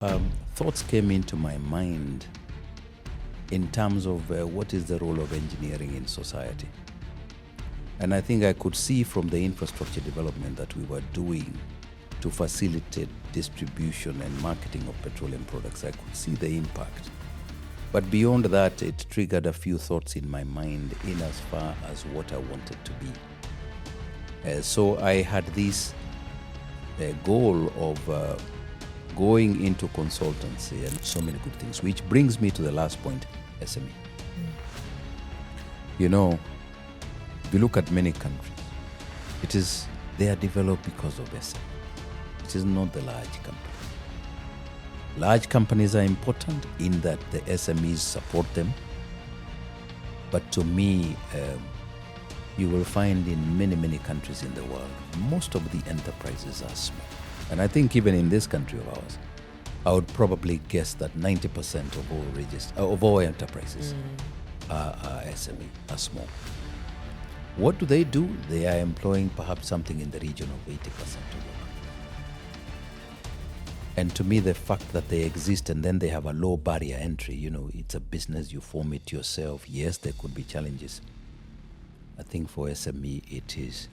Thoughts came into my mind in terms of what is the role of engineering in society. And I think I could see from the infrastructure development that we were doing to facilitate distribution and marketing of petroleum products, I could see the impact. But beyond that, it triggered a few thoughts in my mind in as far as what I wanted to be. So I had this goal of going into consultancy and so many good things, which brings me to the last point, SME. You know, if you look at many countries, they are developed because of SME. It is not the large companies. Large companies are important in that the SMEs support them. But to me, you will find in many, many countries in the world, most of the enterprises are small. And I think even in this country of ours, I would probably guess that 90% of all enterprises are SME, are small. What do? They are employing perhaps something in the region of 80% of work. And to me, the fact that they exist and then they have a low barrier entry, it's a business, you form it yourself. Yes, there could be challenges. I think for SME, it is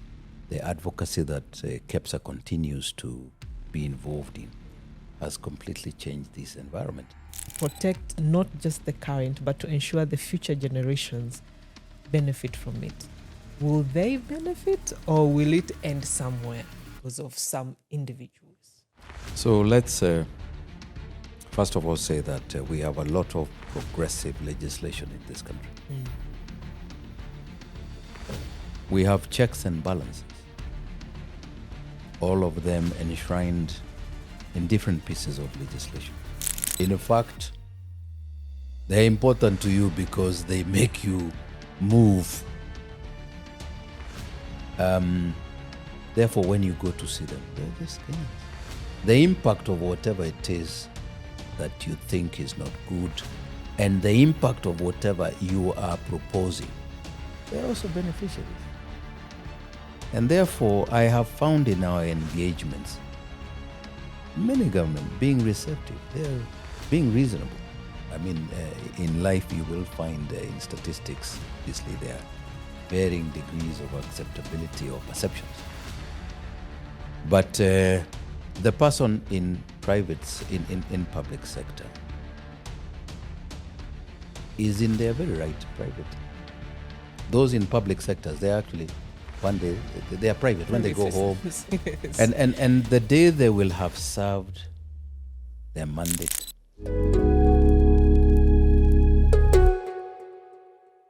the advocacy that KEPSA continues to be involved in has completely changed this environment. Protect not just the current, but to ensure the future generations benefit from it. Will they benefit, or will it end somewhere because of some individuals? So let's first of all say that we have a lot of progressive legislation in this country. We have checks and balances, all of them enshrined in different pieces of legislation. In fact, they're important to you because they make you move. Therefore, when you go to see them, they're just things. The impact of whatever it is that you think is not good, and the impact of whatever you are proposing, they're also beneficiaries. And therefore, I have found in our engagements, many governments being receptive, they're being reasonable. I mean, in life you will find in statistics, obviously there are varying degrees of acceptability or perceptions. But the person in public sector is in their very right private. Those in public sectors, they're actually, one day, they are private when they go home. Yes. And the day they will have served their mandate.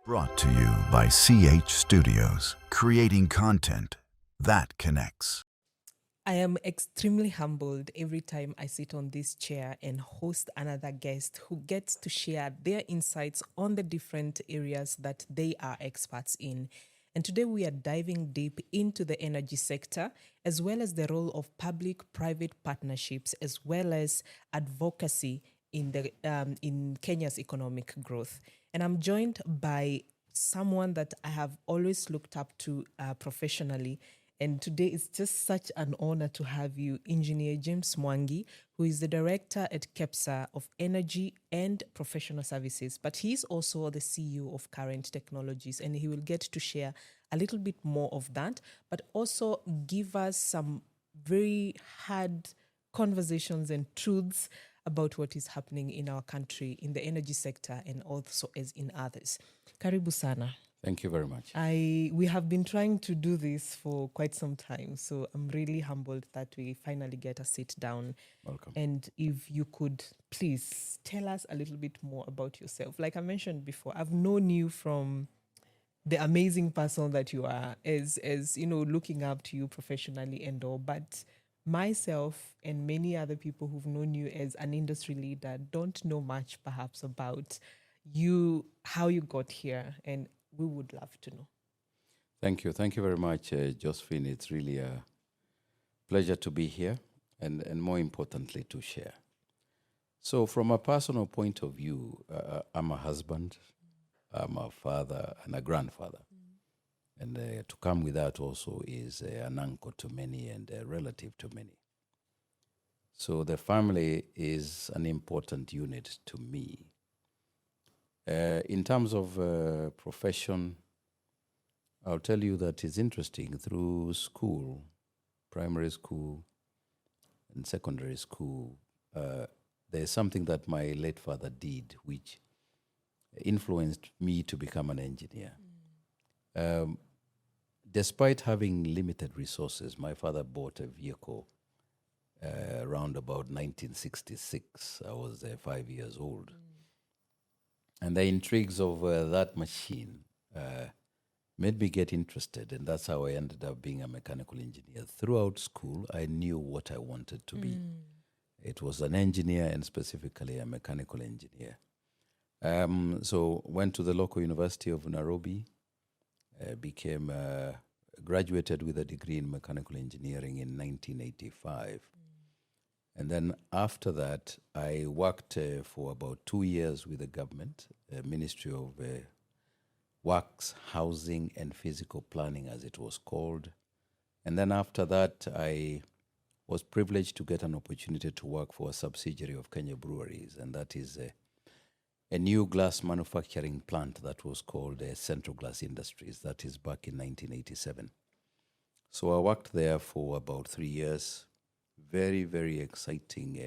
Brought to you by CH Studios, creating content that connects. I am extremely humbled every time I sit on this chair and host another guest who gets to share their insights on the different areas that they are experts in. And today we are diving deep into the energy sector, as well as the role of public-private partnerships, as well as advocacy in Kenya's economic growth. And I'm joined by someone that I have always looked up to professionally. And today it's just such an honor to have you, Engineer James Mwangi, who is the Director at KEPSA of Energy and Professional Services. But he's also the CEO of Kurrent Technologies, and he will get to share a little bit more of that, but also give us some very hard conversations and truths about what is happening in our country, in the energy sector, and also as in others. Karibu sana. Thank you very much. We have been trying to do this for quite some time, so I'm really humbled that we finally get a sit down. Welcome. And if you could please tell us a little bit more about yourself. Like I mentioned before, I've known you from the amazing person that you are, as looking up to you professionally and all, but myself and many other people who've known you as an industry leader don't know much perhaps about you, how you got here, and we would love to know. Thank you. Thank you very much, Josephine. It's really a pleasure to be here and more importantly, to share. So from a personal point of view, I'm a husband, I'm a father and a grandfather. And to come with that also is an uncle to many and a relative to many. So the family is an important unit to me. In terms of profession, I'll tell you that it's interesting. Through school, primary school and secondary school, there's something that my late father did which influenced me to become an engineer. Despite having limited resources, my father bought a vehicle around about 1966. I was 5 years old. And the intrigues of that machine made me get interested, and that's how I ended up being a mechanical engineer. Throughout school, I knew what I wanted to be. It was an engineer, and specifically a mechanical engineer. So went to the local University of Nairobi, became graduated with a degree in mechanical engineering in 1985. And then after that, I worked for about 2 years with the government, Ministry of Works, Housing and Physical Planning, as it was called. And then after that, I was privileged to get an opportunity to work for a subsidiary of Kenya Breweries, and that is a new glass manufacturing plant that was called Central Glass Industries. That is back in 1987. So I worked there for about 3 years. Very, very exciting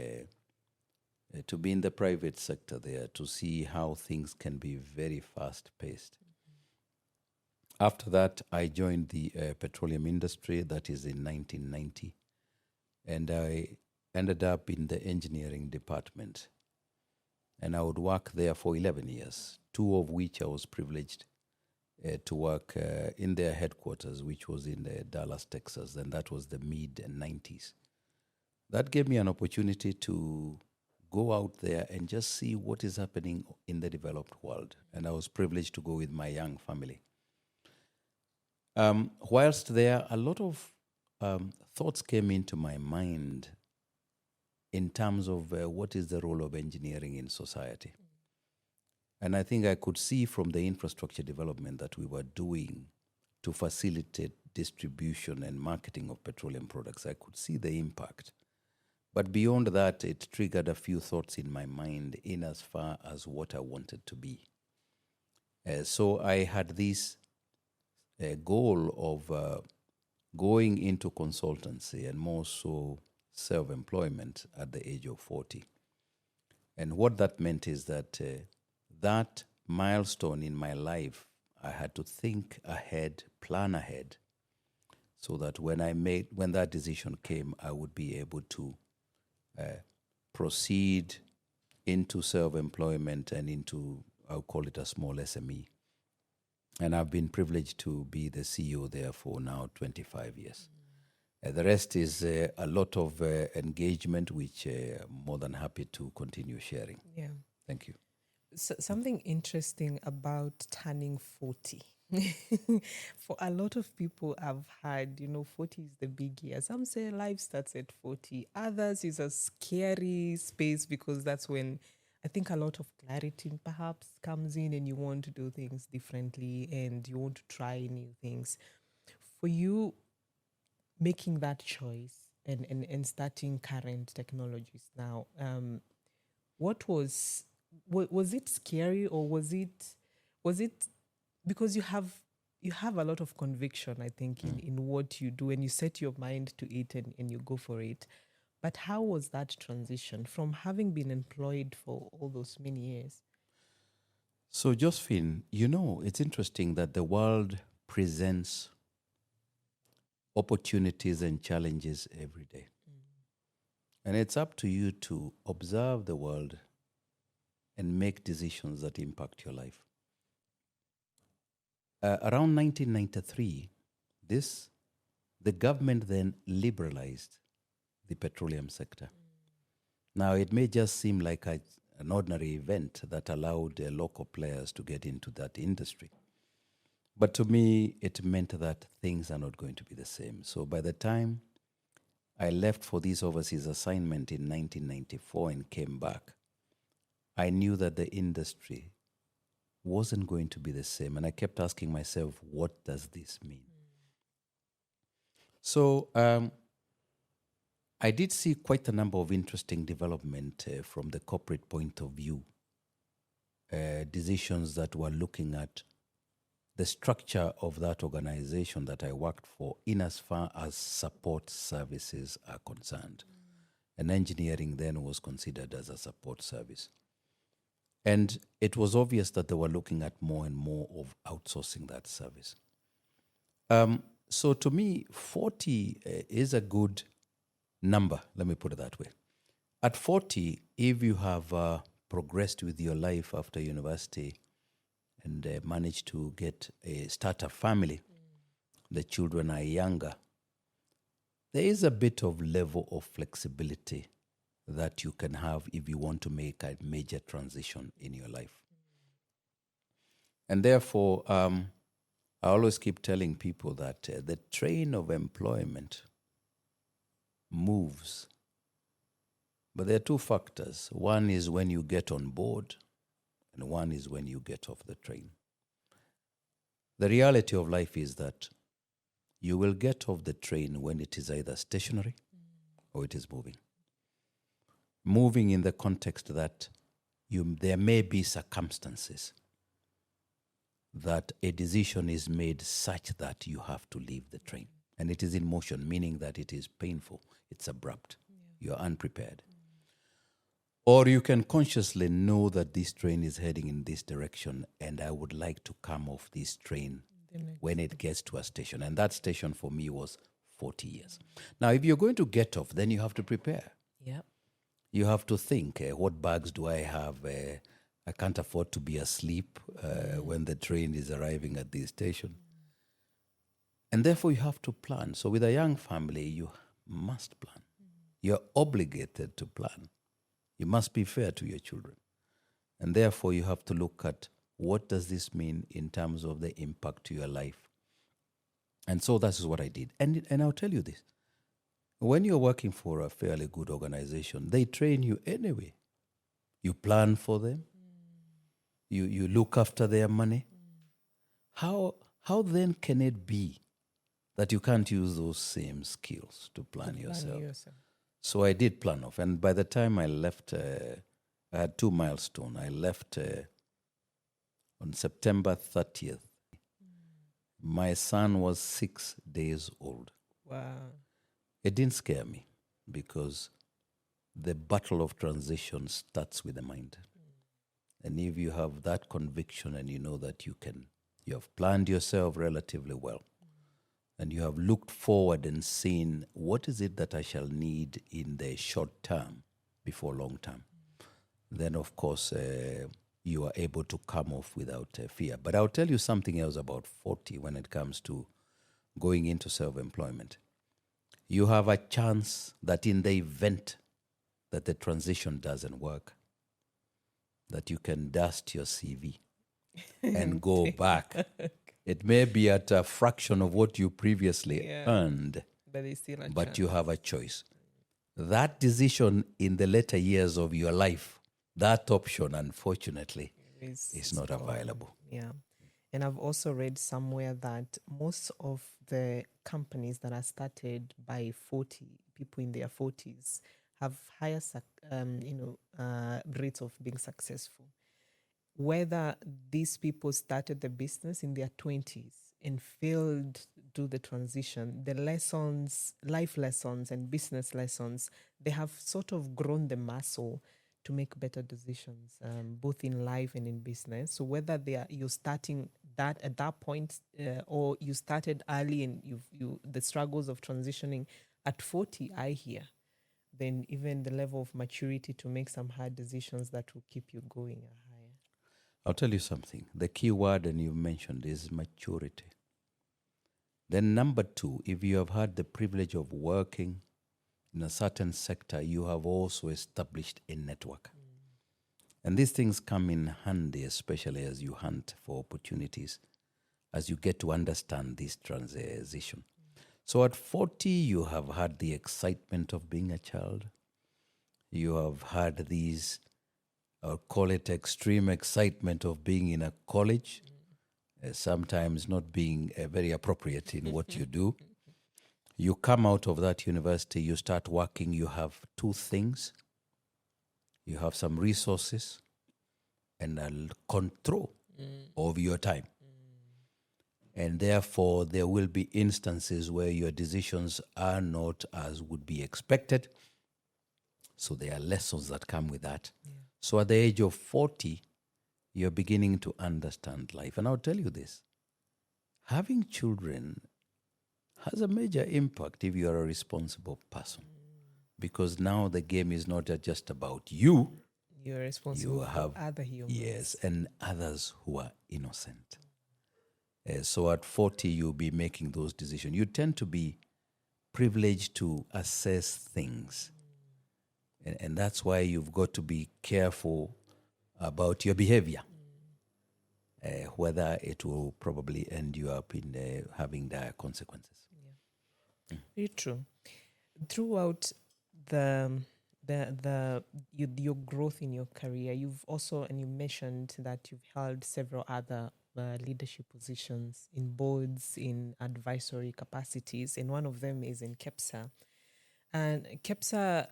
to be in the private sector there, to see how things can be very fast-paced. After that, I joined the petroleum industry, that is in 1990, and I ended up in the engineering department. And I would work there for 11 years, 2 of which I was privileged to work in their headquarters, which was in Dallas, Texas, and that was the mid-90s. That gave me an opportunity to go out there and just see what is happening in the developed world. And I was privileged to go with my young family. Whilst there, a lot of thoughts came into my mind in terms of what is the role of engineering in society. And I think I could see from the infrastructure development that we were doing to facilitate distribution and marketing of petroleum products, I could see the impact. But beyond that, it triggered a few thoughts in my mind in as far as what I wanted to be. So I had this goal of going into consultancy and more so self-employment at the age of 40. And what that meant is that that milestone in my life, I had to think ahead, plan ahead, so that when that decision came, I would be able to proceed into self-employment and into, I'll call it a small SME. And I've been privileged to be the CEO there for now 25 years. The rest is a lot of engagement, which I'm more than happy to continue sharing. Yeah. Thank you. So, something interesting about turning 40. For a lot of people I've heard, 40 is the big year. Some say life starts at 40. Others is a scary space because that's when I think a lot of clarity perhaps comes in and you want to do things differently and you want to try new things. For you, making that choice and starting Kurrent Technologies now, what was it scary, or was it because you have a lot of conviction, I think, in what you do, and you set your mind to it and you go for it. But how was that transition from having been employed for all those many years? So, Josephine, it's interesting that the world presents opportunities and challenges every day. And it's up to you to observe the world and make decisions that impact your life. Around 1993, the government then liberalized the petroleum sector. Now, it may just seem like an ordinary event that allowed local players to get into that industry. But to me, it meant that things are not going to be the same. So by the time I left for this overseas assignment in 1994 and came back, I knew that the industry wasn't going to be the same. And I kept asking myself, what does this mean? So I did see quite a number of interesting development from the corporate point of view. Decisions that were looking at the structure of that organization that I worked for in as far as support services are concerned. And engineering then was considered as a support service. And it was obvious that they were looking at more and more of outsourcing that service. So to me, 40 is a good number, let me put it that way. At 40, if you have progressed with your life after university and managed to start a family, the children are younger, there is a bit of level of flexibility that you can have if you want to make a major transition in your life. And therefore, I always keep telling people that the train of employment moves. But there are two factors. One is when you get on board, and one is when you get off the train. The reality of life is that you will get off the train when it is either stationary or it is moving. Moving in the context that there may be circumstances that a decision is made such that you have to leave the train. And it is in motion, meaning that it is painful, it's abrupt, you're unprepared. Or you can consciously know that this train is heading in this direction and I would like to come off this train when it gets to a station. And that station for me was 40 years. Now, if you're going to get off, then you have to prepare. Yeah. You have to think, what bags do I have? I can't afford to be asleep when the train is arriving at the station. And therefore, you have to plan. So with a young family, you must plan. You're obligated to plan. You must be fair to your children. And therefore, you have to look at what does this mean in terms of the impact to your life. And so that is what I did. And I'll tell you this. When you're working for a fairly good organization, they train you anyway. You plan for them. You look after their money. How then can it be that you can't use those same skills to plan yourself? So I did plan off. And by the time I left, I had two milestones. I left on September 30th. My son was 6 days old. Wow. It didn't scare me because the battle of transition starts with the mind. And if you have that conviction and you know that you have planned yourself relatively well, and you have looked forward and seen what is it that I shall need in the short term before long term, then of course you are able to come off without fear. But I'll tell you something else about 40 when it comes to going into self-employment. You have a chance that in the event that the transition doesn't work, that you can dust your CV and go back. It may be at a fraction of what you previously earned, but you have a choice. That decision in the later years of your life, that option, unfortunately, is not available. Yeah. And I've also read somewhere that most of the companies that are started by 40, people in their 40s, have higher rates of being successful. Whether these people started the business in their 20s and failed to do the transition, the lessons, life lessons and business lessons, they have sort of grown the muscle to make better decisions, both in life and in business. So whether you're starting that at that point or you started early and the struggles of transitioning at 40, I hear, then even the level of maturity to make some hard decisions that will keep you going are higher. I'll tell you something. The key word, and you mentioned, is maturity. Then number two, if you have had the privilege of working in a certain sector, you have also established a network. And these things come in handy, especially as you hunt for opportunities, as you get to understand this transition. So at 40, you have had the excitement of being a child. You have had these, I'll call it extreme excitement of being in a college, sometimes not being very appropriate in what you do. You come out of that university, you start working, you have two things. You have some resources and a control of your time. And therefore, there will be instances where your decisions are not as would be expected. So there are lessons that come with that. Yeah. So at the age of 40, you're beginning to understand life. And I'll tell you this, having children has a major impact if you are a responsible person. Because now the game is not just about you. You're responsible for other humans. Yes, and others who are innocent. So at 40, you'll be making those decisions. You tend to be privileged to assess things. And that's why you've got to be careful about your behavior, whether it will probably end you up in having dire consequences. Yeah. Very true. Throughout your growth in your career, you've also, and you mentioned that you've held several other leadership positions in boards, in advisory capacities, and one of them is in KEPSA. And KEPSA,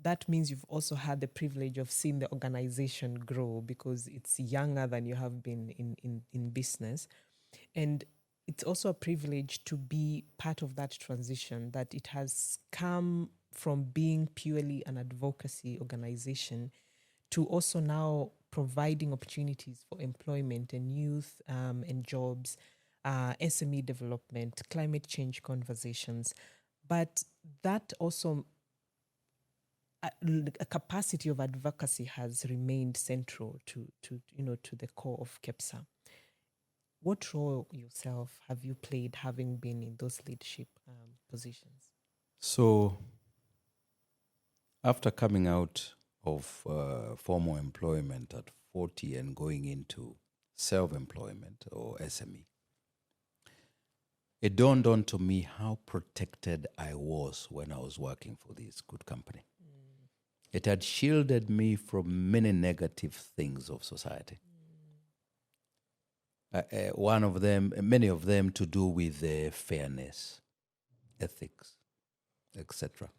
that means you've also had the privilege of seeing the organization grow because it's younger than you have been in business. And it's also a privilege to be part of that transition, that it has come from being purely an advocacy organization to also now providing opportunities for employment and youth and jobs, SME development, climate change conversations. But that also, a capacity of advocacy has remained central to the core of KEPSA. What role yourself have you played having been in those leadership positions? So after coming out of formal employment at 40 and going into self-employment or SME, it dawned on to me how protected I was when I was working for this good company. It had shielded me from many negative things of society. One of them, many of them to do with fairness, ethics, etc.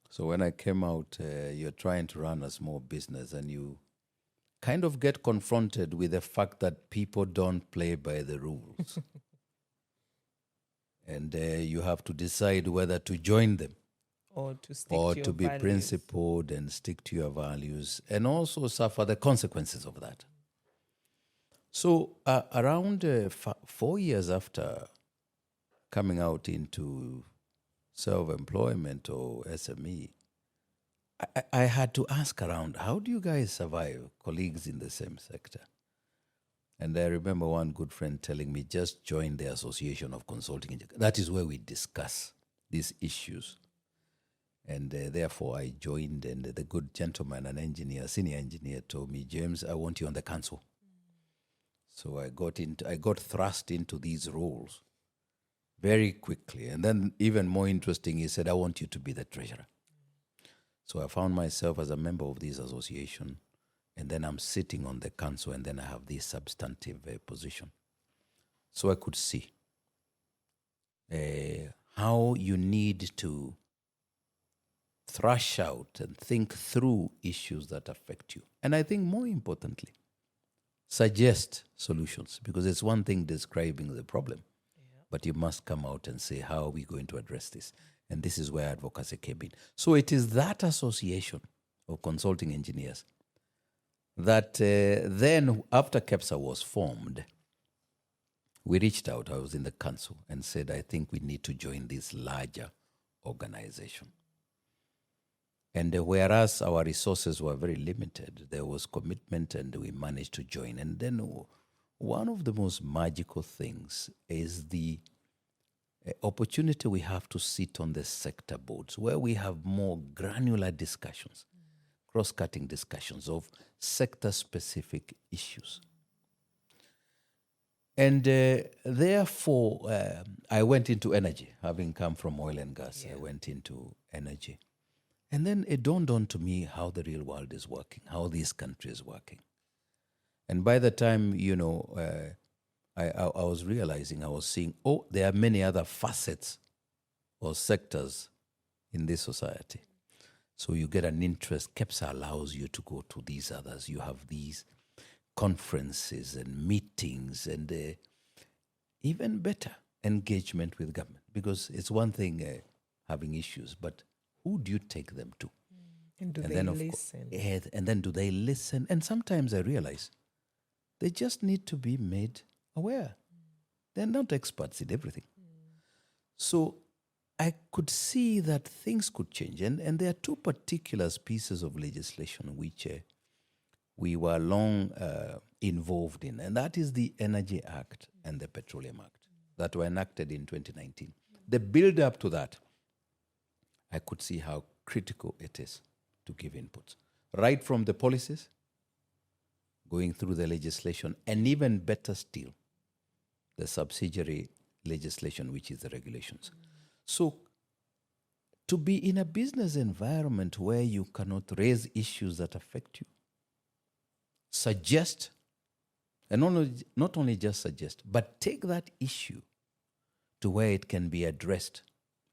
So when I came out, you're trying to run a small business and you kind of get confronted with the fact that people don't play by the rules. And you have to decide whether to join them or to stick or to to be values. Principled and stick to your values and also suffer the consequences of that. So around 4 years after coming out into self-employment or SME, I had to ask around, how do you guys survive, colleagues in the same sector? And I remember one good friend telling me, just join the Association of Consulting Engineers. That is where we discuss these issues. And therefore I joined, and the good gentleman, an engineer, senior engineer, told me, James, I want you on the council. So I got thrust into these roles very quickly. And then even more interesting, he said, I want you to be the treasurer. So I found myself as a member of this association, and then I'm sitting on the council, and then I have this substantive position. So I could see how you need to thrash out and think through issues that affect you. And I think more importantly, suggest solutions, because it's one thing describing the problem, but you must come out and say, how are we going to address this? And this is where advocacy came in. So it is that association of consulting engineers that then, after KEPSA was formed, we reached out, I was in the council, and said, I think we need to join this larger organization. And whereas our resources were very limited, there was commitment and we managed to join. And then one of the most magical things is the opportunity we have to sit on the sector boards where we have more granular discussions, cross-cutting discussions of sector-specific issues. And therefore, I went into energy. Having come from oil and gas, I went into energy. And then it dawned on to me how the real world is working, how this country is working. And by the time, I was realizing, I was seeing, oh, there are many other facets or sectors in this society. So you get an interest. KEPSA allows you to go to these others. You have these conferences and meetings and even better engagement with government, because it's one thing having issues, but who do you take them to? And do And they then listen? and then do they listen? And sometimes I realize they just need to be made aware. They're not experts in everything. So I could see that things could change. And there are two particular pieces of legislation which we were long involved in, and that is the Energy Act and the Petroleum Act that were enacted in 2019. The build up to that, I could see how critical it is to give inputs, right from the policies, going through the legislation, and even better still, the subsidiary legislation, which is the regulations. So to be in a business environment where you cannot raise issues that affect you, suggest, and not only just suggest, but take that issue to where it can be addressed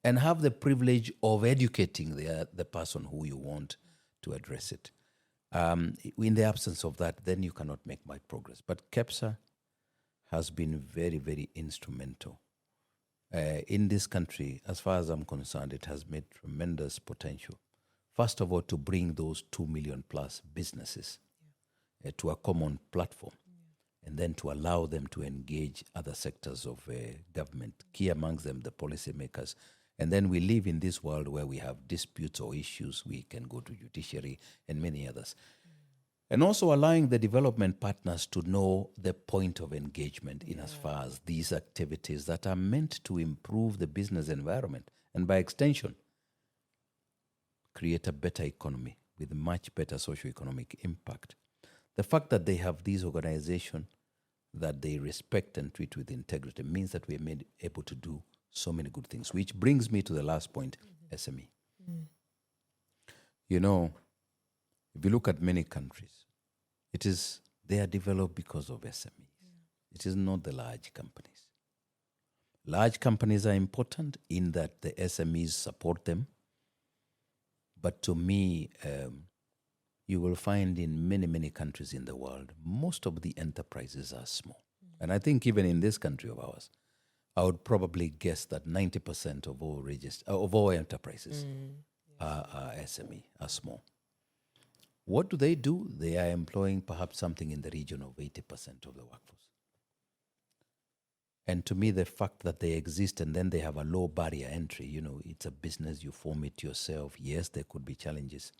and have the privilege of educating the person who you want to address it. In the absence of that, then you cannot make much progress. But KEPSA has been very, very instrumental. In this country, as far as I'm concerned, it has made tremendous potential. First of all, to bring those 2 million plus businesses to a common platform, and then to allow them to engage other sectors of government, key amongst them the policymakers. And then we live in this world where we have disputes or issues, we can go to judiciary and many others. And also allowing the development partners to know the point of engagement in as far as these activities that are meant to improve the business environment and by extension, create a better economy with much better socio-economic impact. The fact that they have these organizations that they respect and treat with integrity means that we are able to do so many good things, which brings me to the last point, SME. You know, if you look at many countries, they are developed because of SMEs. It is not the large companies. Large companies are important in that the SMEs support them. But to me, you will find in many, many countries in the world, most of the enterprises are small. And I think even in this country of ours, I would probably guess that 90% of all enterprises are SME, are small. What do? They are employing perhaps something in the region of 80% of the workforce. And to me, the fact that they exist and then they have a low barrier entry, it's a business, you form it yourself. Yes, there could be challenges.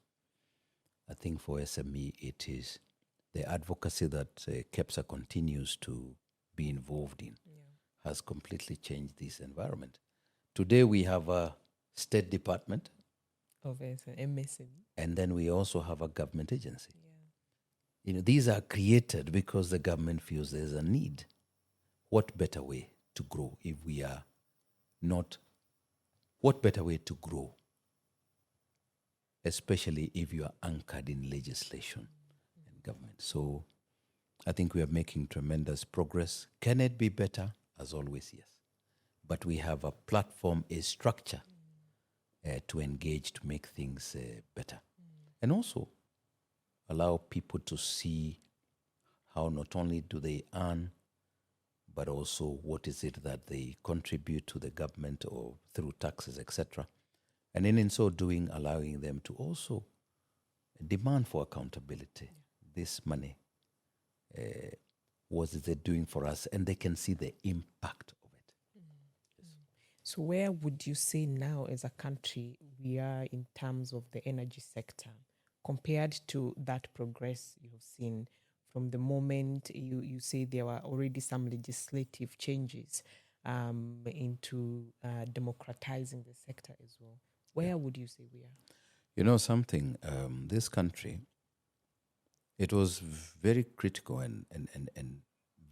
I think for SME, it is the advocacy that KEPSA continues to be involved in has completely changed this environment. Today, we have a State Department Of MSME. And then we also have a government agency. These are created because the government feels there's a need. What better way to grow if we are not? What better way to grow, especially if you are anchored in legislation and government? So I think we are making tremendous progress. Can it be better? As always, yes. But we have a platform, a structure to engage to make things better. And also allow people to see how not only do they earn, but also what is it that they contribute to the government or through taxes, etc. And in so doing, allowing them to also demand for accountability. This money, what is it doing for us? And they can see the impact of it. So where would you say now as a country we are in terms of the energy sector compared to that progress you've seen from the moment you say there were already some legislative changes into democratizing the sector as well? Where would you say we are? You know something, this country, it was very critical and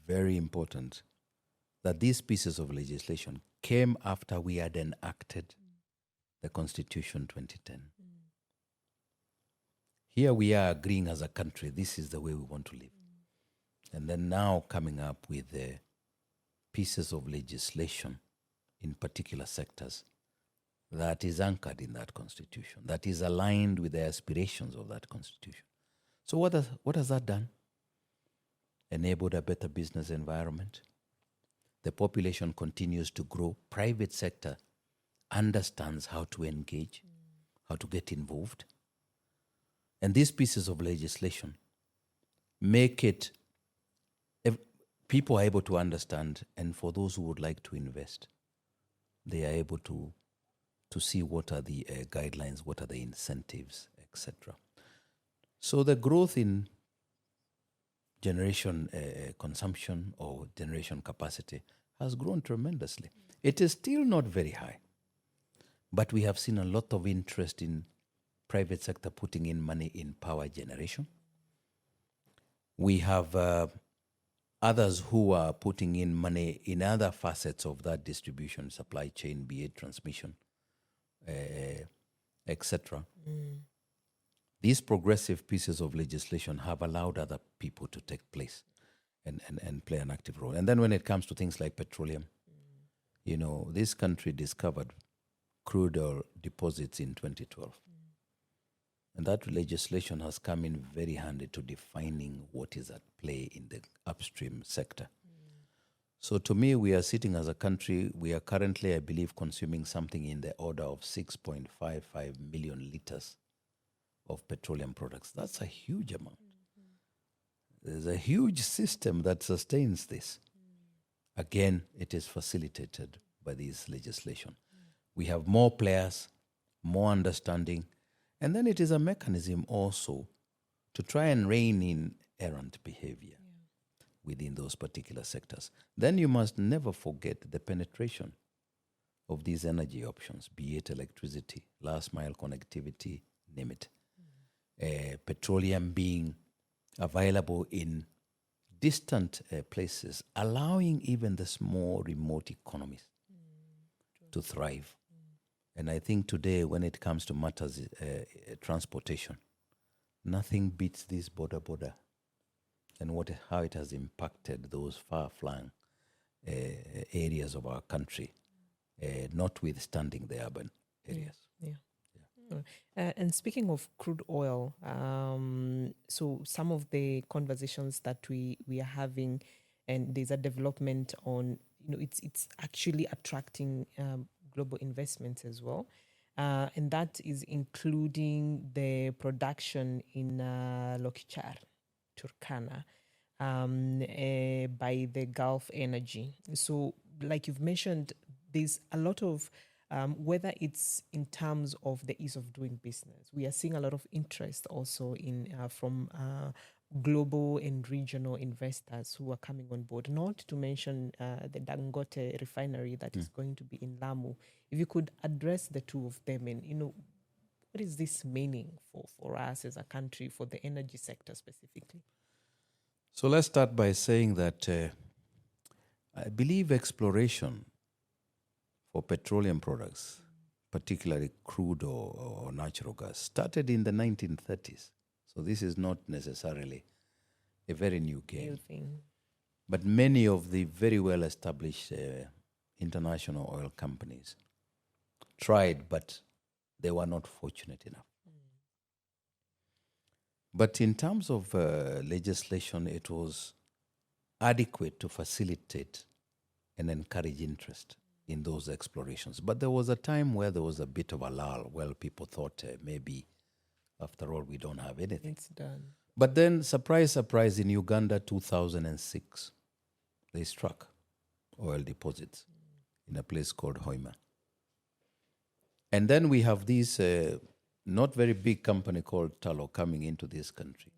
very important that these pieces of legislation came after we had enacted the Constitution 2010. Here we are agreeing as a country, this is the way we want to live. And then now coming up with pieces of legislation in particular sectors that is anchored in that constitution, that is aligned with the aspirations of that constitution. So what has that done? Enabled a better business environment. The population continues to grow. Private sector understands how to engage, how to get involved. And these pieces of legislation make it, people are able to understand, and for those who would like to invest, they are able to see what are the guidelines, what are the incentives, etc. So the growth in generation consumption or generation capacity has grown tremendously. It is still not very high, but we have seen a lot of interest in private sector putting in money in power generation. We have others who are putting in money in other facets of that distribution supply chain, be it transmission, etc. These progressive pieces of legislation have allowed other people to take place and play an active role. And then when it comes to things like petroleum, you know, this country discovered crude oil deposits in 2012. And that legislation has come in very handy to defining what is at play in the upstream sector. So to me, we are sitting as a country, we are currently, I believe, consuming something in the order of 6.55 million liters of petroleum products. That's a huge amount. There's a huge system that sustains this. Again, it is facilitated by this legislation. We have more players, more understanding, and then it is a mechanism also to try and rein in errant behavior within those particular sectors. Then you must never forget the penetration of these energy options, be it electricity, last mile connectivity, name it. Petroleum being available in distant places, allowing even the small remote economies to thrive. And I think today, when it comes to matters transportation, nothing beats this border and how it has impacted those far-flung areas of our country, notwithstanding the urban areas. And speaking of crude oil, so some of the conversations that we are having, and there's a development on, you know, it's actually attracting global investments as well. And that is including the production in Lokichar, Turkana, by the Gulf Energy. So like you've mentioned, there's a lot of, whether it's in terms of the ease of doing business, we are seeing a lot of interest also in from global and regional investors who are coming on board, not to mention the Dangote refinery that is going to be in Lamu. If you could address the two of them, and, you know, what is this meaning for us as a country, for the energy sector specifically? So let's start by saying that I believe exploration for petroleum products, particularly crude or natural gas, started in the 1930s. So this is not necessarily a very new game. New thing. But many of the very well-established international oil companies tried, but they were not fortunate enough. But in terms of legislation, it was adequate to facilitate and encourage interest in those explorations. But there was a time where there was a bit of a lull. Well, people thought maybe, after all, we don't have anything. It's done. But then, surprise, surprise, in Uganda, 2006, they struck oil deposits in a place called Hoima. And then we have this not very big company called Tullow coming into this country.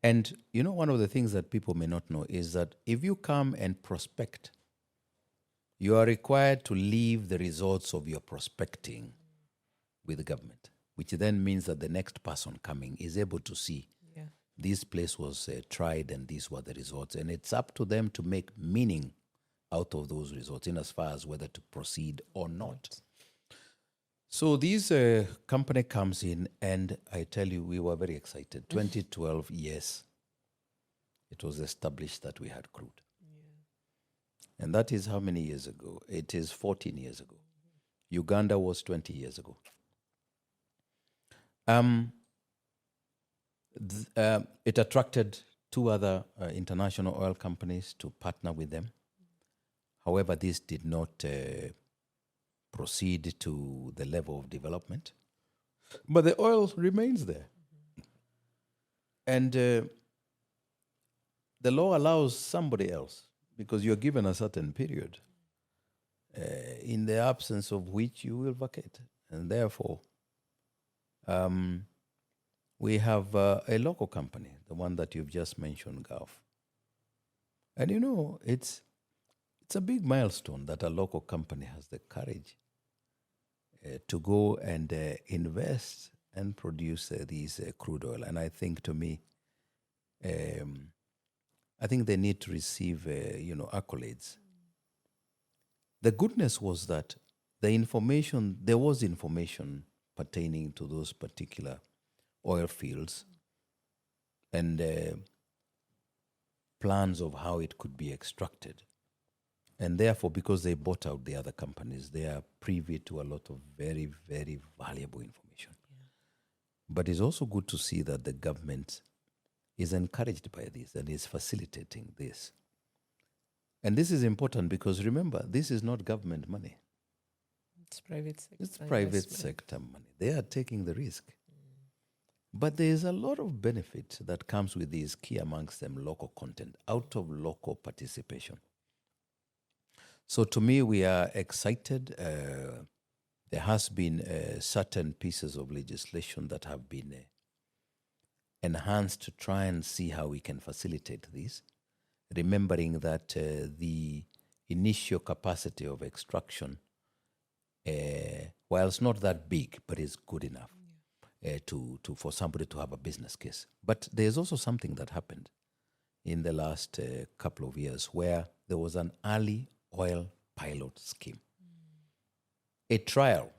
And, you know, one of the things that people may not know is that if you come and prospect, you are required to leave the results of your prospecting with the government, which then means that the next person coming is able to see this place was tried and these were the results. And it's up to them to make meaning out of those results in as far as whether to proceed or not. So this company comes in, and I tell you, we were very excited. 2012, yes, it was established that we had crude. And that is how many years ago? It is 14 years ago. Uganda was 20 years ago. It attracted two other international oil companies to partner with them. However, this did not proceed to the level of development. But the oil remains there. And the law allows somebody else, because you're given a certain period, in the absence of which you will vacate. And therefore, we have a local company, the one that you've just mentioned, Gulf. And you know, it's a big milestone that a local company has the courage to go and invest and produce these crude oil. And I think, to me, I think they need to receive, accolades. The goodness was that there was information pertaining to those particular oil fields and plans of how it could be extracted. And therefore, because they bought out the other companies, they are privy to a lot of very, very valuable information. Yeah. But it's also good to see that the government is encouraged by this and is facilitating this. And this is important because, remember, this is not government money. It's private sector. It's private sector money. They are taking the risk. But there is a lot of benefit that comes with these, key amongst them local content, out of local participation. So to me, we are excited. There has been certain pieces of legislation that have been enhanced to try and see how we can facilitate this, remembering that the initial capacity of extraction, while it's not that big, but it's good enough for somebody to have a business case. But there's also something that happened in the last couple of years where there was an early oil pilot scheme, a trial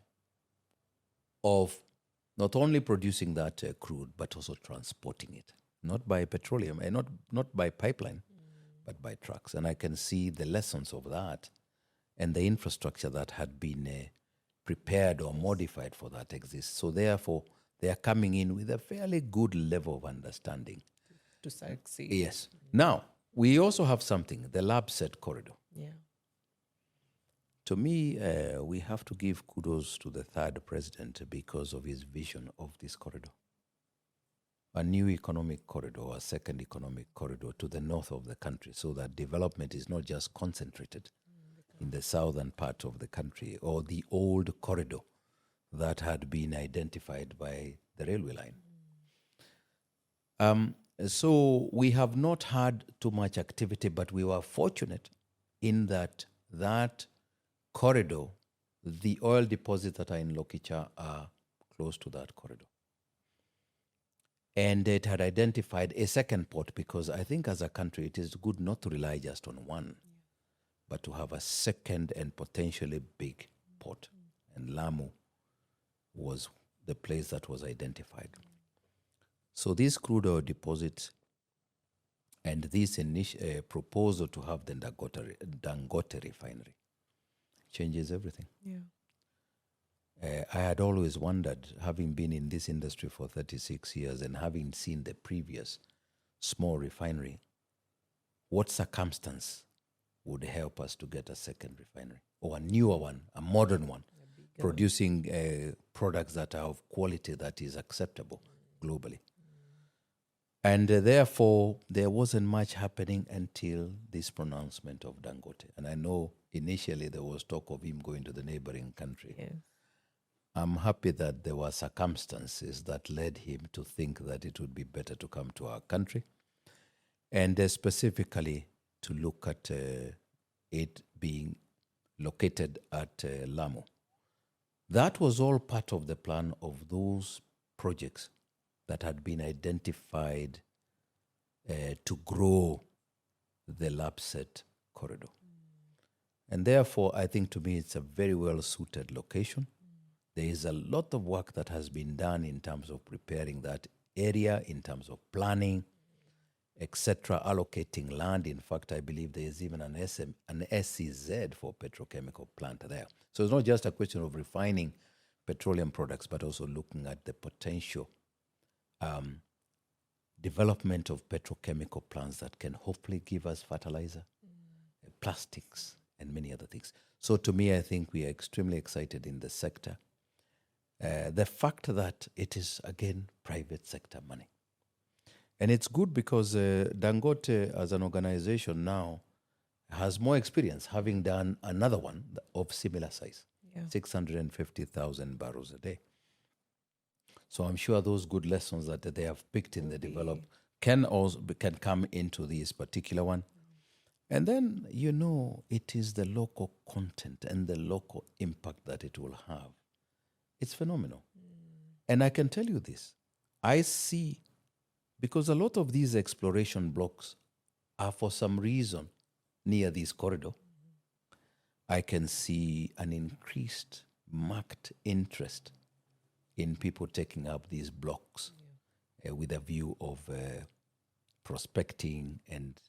of not only producing that crude, but also transporting it, not by petroleum, and not by pipeline, but by trucks. And I can see the lessons of that and the infrastructure that had been prepared or modified for that exists. So therefore, they are coming in with a fairly good level of understanding. To succeed. Yes. Now, we also have something, the lab-set corridor. Yeah. To me, we have to give kudos to the third president because of his vision of this corridor. A new economic corridor, a second economic corridor to the north of the country, so that development is not just concentrated in the southern part of the country or the old corridor that had been identified by the railway line. So we have not had too much activity, but we were fortunate in that corridor, the oil deposits that are in Lokichar are close to that corridor. And it had identified a second port, because I think as a country it is good not to rely just on one, but to have a second and potentially big port. And Lamu was the place that was identified. So these crude oil deposits and this proposal to have the Dangote refinery changes everything. Yeah. I had always wondered, having been in this industry for 36 years and having seen the previous small refinery, what circumstance would help us to get a second refinery or a newer one, a modern one, producing products that are of quality that is acceptable globally. And therefore, there wasn't much happening until this pronouncement of Dangote. And I know initially there was talk of him going to the neighboring country. Yes. I'm happy that there were circumstances that led him to think that it would be better to come to our country, and specifically to look at it being located at Lamu. That was all part of the plan of those projects that had been identified to grow the LAPSET corridor. And therefore, I think to me it's a very well-suited location. There is a lot of work that has been done in terms of preparing that area, in terms of planning, etc., allocating land. In fact, I believe there is even an SEZ for petrochemical plant there. So it's not just a question of refining petroleum products, but also looking at the potential development of petrochemical plants that can hopefully give us fertilizer, plastics, and many other things. So to me, I think we are extremely excited in the sector. The fact that it is, again, private sector money. And it's good because Dangote as an organization now has more experience, having done another one of similar size, 650,000 barrels a day. So I'm sure those good lessons that they have picked in the develop can come into this particular one. And then, it is the local content and the local impact that it will have. It's phenomenal. And I can tell you this. I see, because a lot of these exploration blocks are for some reason near this corridor, I can see an increased marked interest in people taking up these blocks with a view of prospecting. And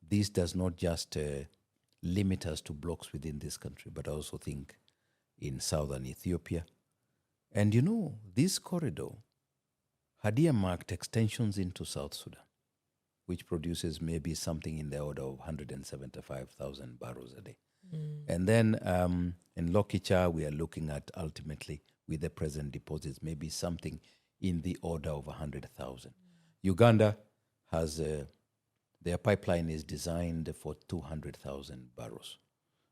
this does not just limit us to blocks within this country, but I also think in southern Ethiopia. And this corridor had earmarked extensions into South Sudan, which produces maybe something in the order of 175,000 barrels a day. And then in Lokichar, we are looking at ultimately, with the present deposits, maybe something in the order of 100,000. Uganda has their pipeline is designed for 200,000 barrels.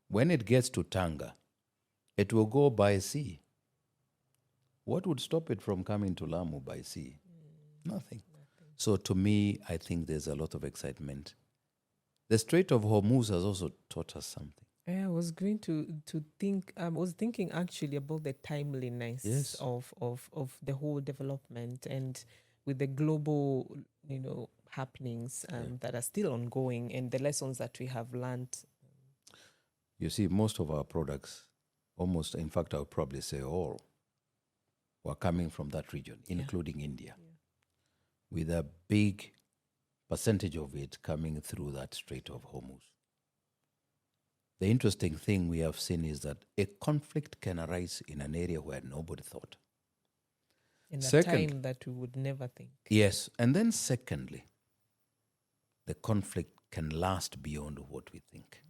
When it gets to Tanga, it will go by sea. What would stop it from coming to Lamu by sea? Nothing. So to me, I think there's a lot of excitement. The Strait of Hormuz has also taught us something. I was going to think. I was thinking actually about the timeliness of the whole development, and with the global, happenings that are still ongoing, and the lessons that we have learned. You see, most of our products, almost, in fact, I would probably say all, were coming from that region, including India, with a big percentage of it coming through that Strait of Hormuz. The interesting thing we have seen is that a conflict can arise in an area where nobody thought. In a time that we would never think. Yes. And then secondly, the conflict can last beyond what we think.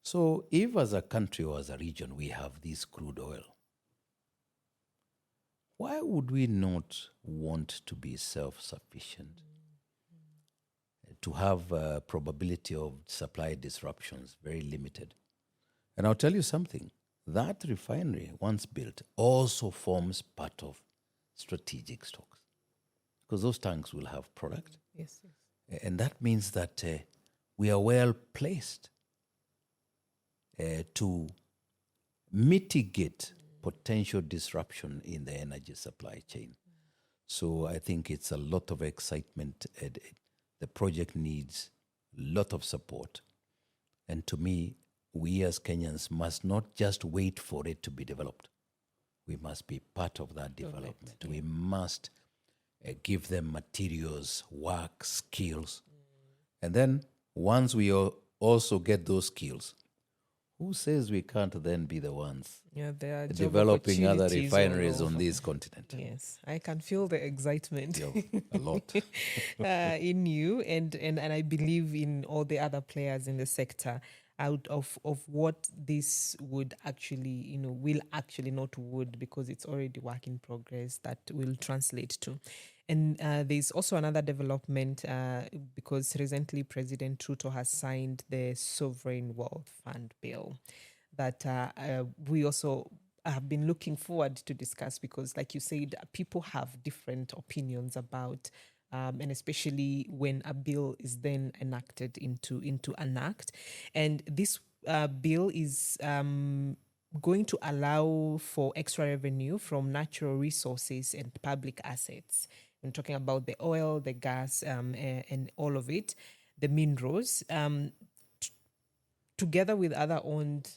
So if as a country or as a region we have this crude oil, why would we not want to be self-sufficient? To have a probability of supply disruptions very limited. And I'll tell you something, that refinery, once built, also forms part of strategic stocks, because those tanks will have product. Yes. And that means that we are well placed to mitigate potential disruption in the energy supply chain. So I think it's a lot of excitement. The project needs a lot of support. And to me, we as Kenyans must not just wait for it to be developed. We must be part of that development. We must give them materials, work, skills. And then once we also get those skills, who says we can't then be the ones developing other refineries on this continent? Yes, I can feel the excitement a lot in you, and I believe in all the other players in the sector out of what this would actually, will actually, not would, because it's already work in progress, that will translate to. And there's also another development because recently President Ruto has signed the Sovereign Wealth Fund bill that we also have been looking forward to discuss, because, like you said, people have different opinions about, and especially when a bill is then enacted into an act. And this bill is going to allow for extra revenue from natural resources and public assets. I'm talking about the oil, the gas, and all of it, the minerals, together with other owned,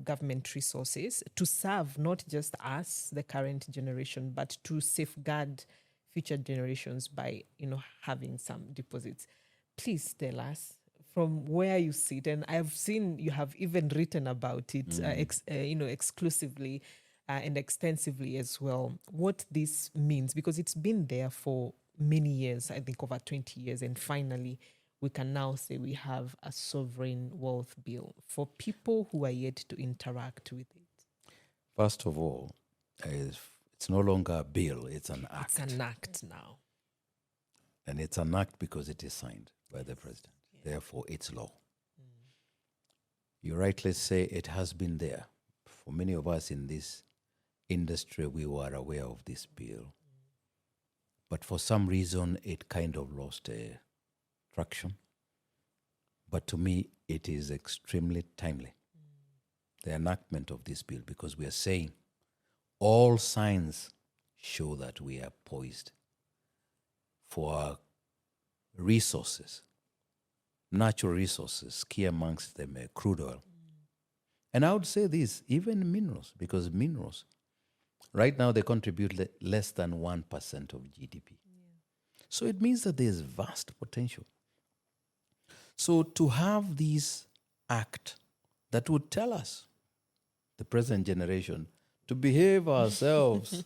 government resources, to serve not just us, the current generation, but to safeguard future generations by, having some deposits. Please tell us from where you sit, and I've seen you have even written about it, exclusively and extensively as well, what this means, because it's been there for many years, I think over 20 years, and finally we can now say we have a sovereign wealth bill for people who are yet to interact with it. First of all, it's no longer a bill, it's an act. It's an act now. And it's an act because it is signed by the president. Yeah. Therefore, it's law. You rightly say it has been there. For many of us in this industry, we were aware of this bill. But for some reason, it kind of lost traction. But to me, it is extremely timely, the enactment of this bill, because we are saying all signs show that we are poised for our resources, natural resources, key amongst them crude oil. And I would say this, even minerals, because minerals, right now they contribute less than 1% of GDP. Yeah. So it means that there's vast potential. So to have this act that would tell us, the present generation, to behave ourselves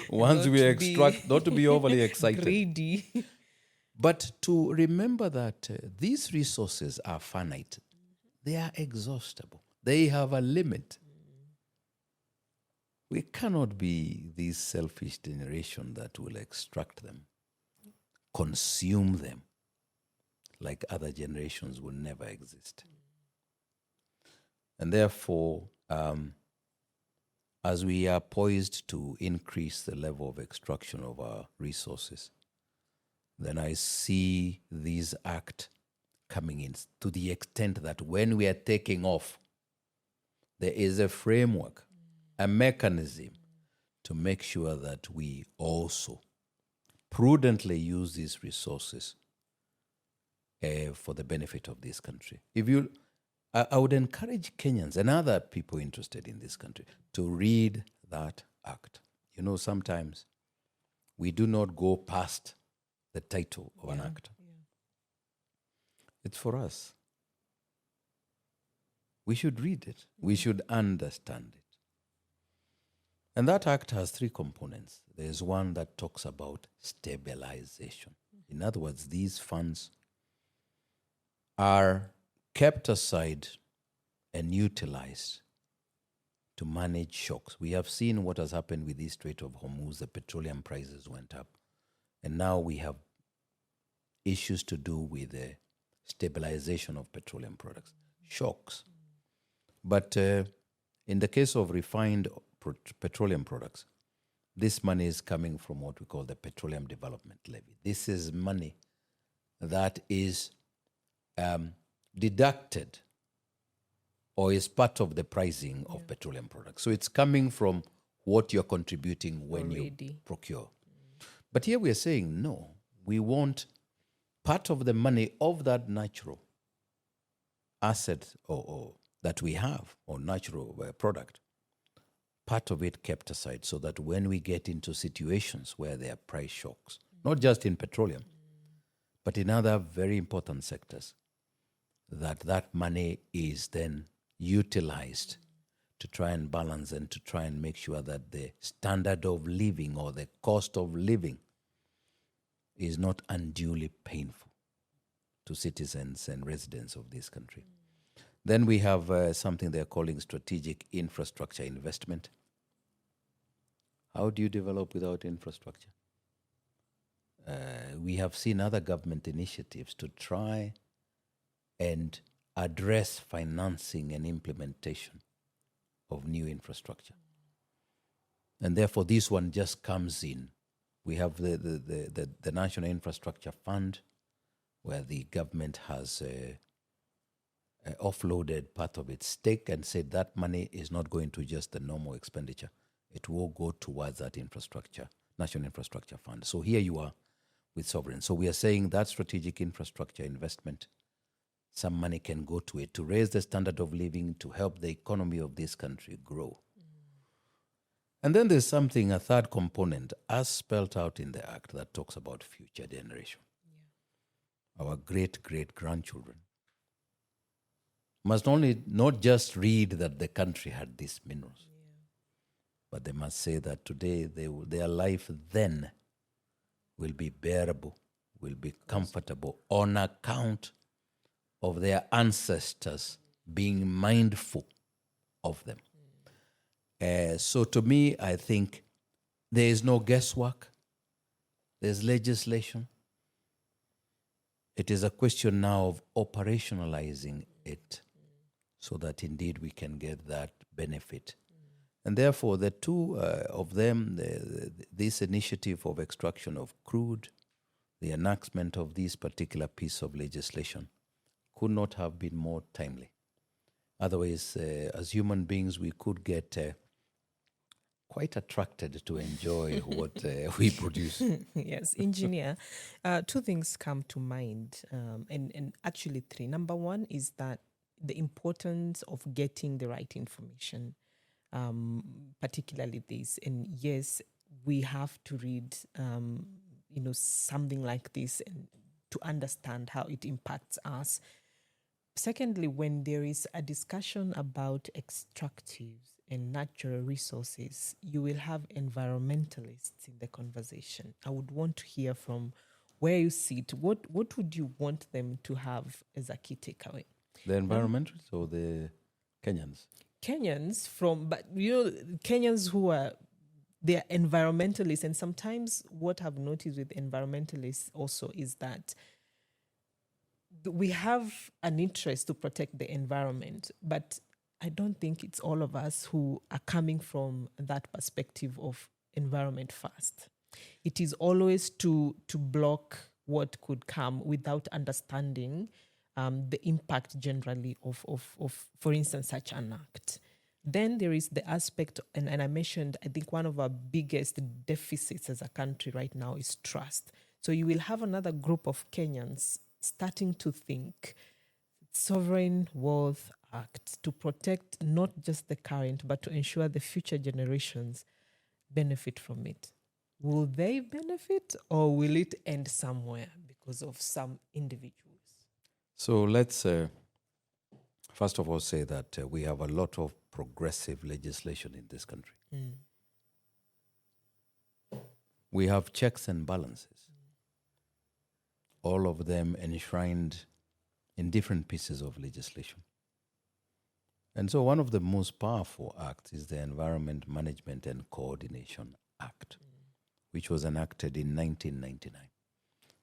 once we extract, not to be overly excited. Greedy. But to remember that these resources are finite. They are exhaustible. They have a limit. We cannot be this selfish generation that will extract them, consume them, like other generations will never exist. And therefore, as we are poised to increase the level of extraction of our resources, then I see this act coming in to the extent that when we are taking off, there is a framework, a mechanism to make sure that we also prudently use these resources for the benefit of this country. I would encourage Kenyans and other people interested in this country to read that act. Sometimes we do not go past the title of an act. Yeah. It's for us. We should read it. We should understand it. And that act has three components. There's one that talks about stabilization. In other words, these funds are kept aside and utilized to manage shocks. We have seen what has happened with the Strait of Hormuz. The petroleum prices went up. And now we have issues to do with the stabilization of petroleum products, shocks. But in the case of refined petroleum products, this money is coming from what we call the Petroleum Development Levy. This is money that is deducted or is part of the pricing of petroleum products. So it's coming from what you're contributing when you procure. But here we are saying, no, we want part of the money of that natural asset or that we have, or natural product, part of it kept aside so that when we get into situations where there are price shocks, not just in petroleum, but in other very important sectors, that money is then utilized to try and balance and to try and make sure that the standard of living or the cost of living is not unduly painful to citizens and residents of this country. Then we have something they're calling strategic infrastructure investment. How do you develop without infrastructure? We have seen other government initiatives to try and address financing and implementation of new infrastructure. And therefore, this one just comes in. We have the National Infrastructure Fund, where the government has offloaded part of its stake and said that money is not going to just the normal expenditure. It will go towards that infrastructure, National Infrastructure Fund. So here you are with sovereign. So we are saying that strategic infrastructure investment, some money can go to it to raise the standard of living, to help the economy of this country grow. And then there's something, a third component, as spelled out in the Act, that talks about future generation. Our great-great-grandchildren must not just read that the country had these minerals, but they must say that today their life then will be bearable, will be comfortable on account of their ancestors being mindful of them. So to me, I think there is no guesswork. There's legislation. It is a question now of operationalizing it so that indeed we can get that benefit. And therefore, the two of them, this initiative of extraction of crude, the enactment of this particular piece of legislation, could not have been more timely. Otherwise, as human beings, we could get quite attracted to enjoy what we produce. Yes, engineer. Two things come to mind, and actually three. Number one is that the importance of getting the right information, particularly this. And yes, we have to read, something like this and to understand how it impacts us. Secondly, when there is a discussion about extractives and natural resources, you will have environmentalists in the conversation. I would want to hear from where you sit. What would you want them to have as a key takeaway? The environmentalists or the Kenyans? Kenyans Kenyans who are, they're environmentalists. And sometimes what I've noticed with environmentalists also is that we have an interest to protect the environment, but I don't think it's all of us who are coming from that perspective of environment first. It is always to block what could come without understanding the impact generally of, for instance, such an act. Then there is the aspect, and I mentioned, I think one of our biggest deficits as a country right now is trust. So you will have another group of Kenyans starting to think Sovereign Wealth Act to protect not just the current, but to ensure the future generations benefit from it. Will they benefit, or will it end somewhere because of some individuals? So let's first of all say that we have a lot of progressive legislation in this country. We have checks and balances, all of them enshrined in different pieces of legislation. And so one of the most powerful acts is the Environment Management and Coordination Act, which was enacted in 1999.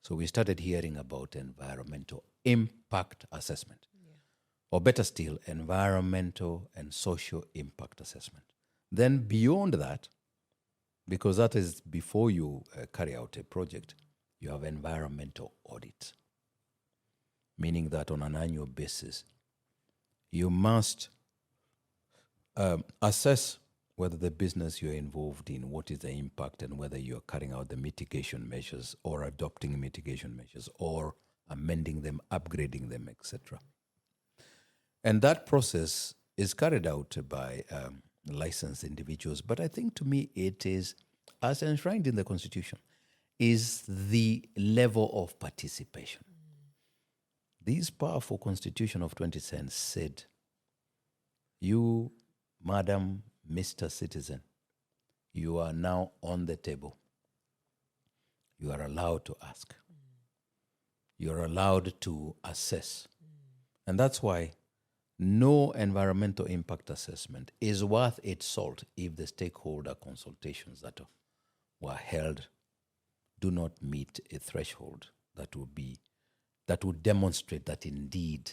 So we started hearing about environmental impact assessment, or better still, environmental and social impact assessment. Then beyond that, because that is before you carry out a project, you have environmental audit, meaning that on an annual basis, you must assess whether the business you're involved in, what is the impact, and whether you're carrying out the mitigation measures or adopting mitigation measures or amending them, upgrading them, etc. And that process is carried out by licensed individuals. But I think to me it is, as enshrined in the Constitution, is the level of participation. This powerful Constitution of 2010 said, you, Madam, Mr. Citizen, you are now on the table. You are allowed to ask. You are allowed to assess. And that's why no environmental impact assessment is worth its salt if the stakeholder consultations that were held do not meet a threshold that would demonstrate that indeed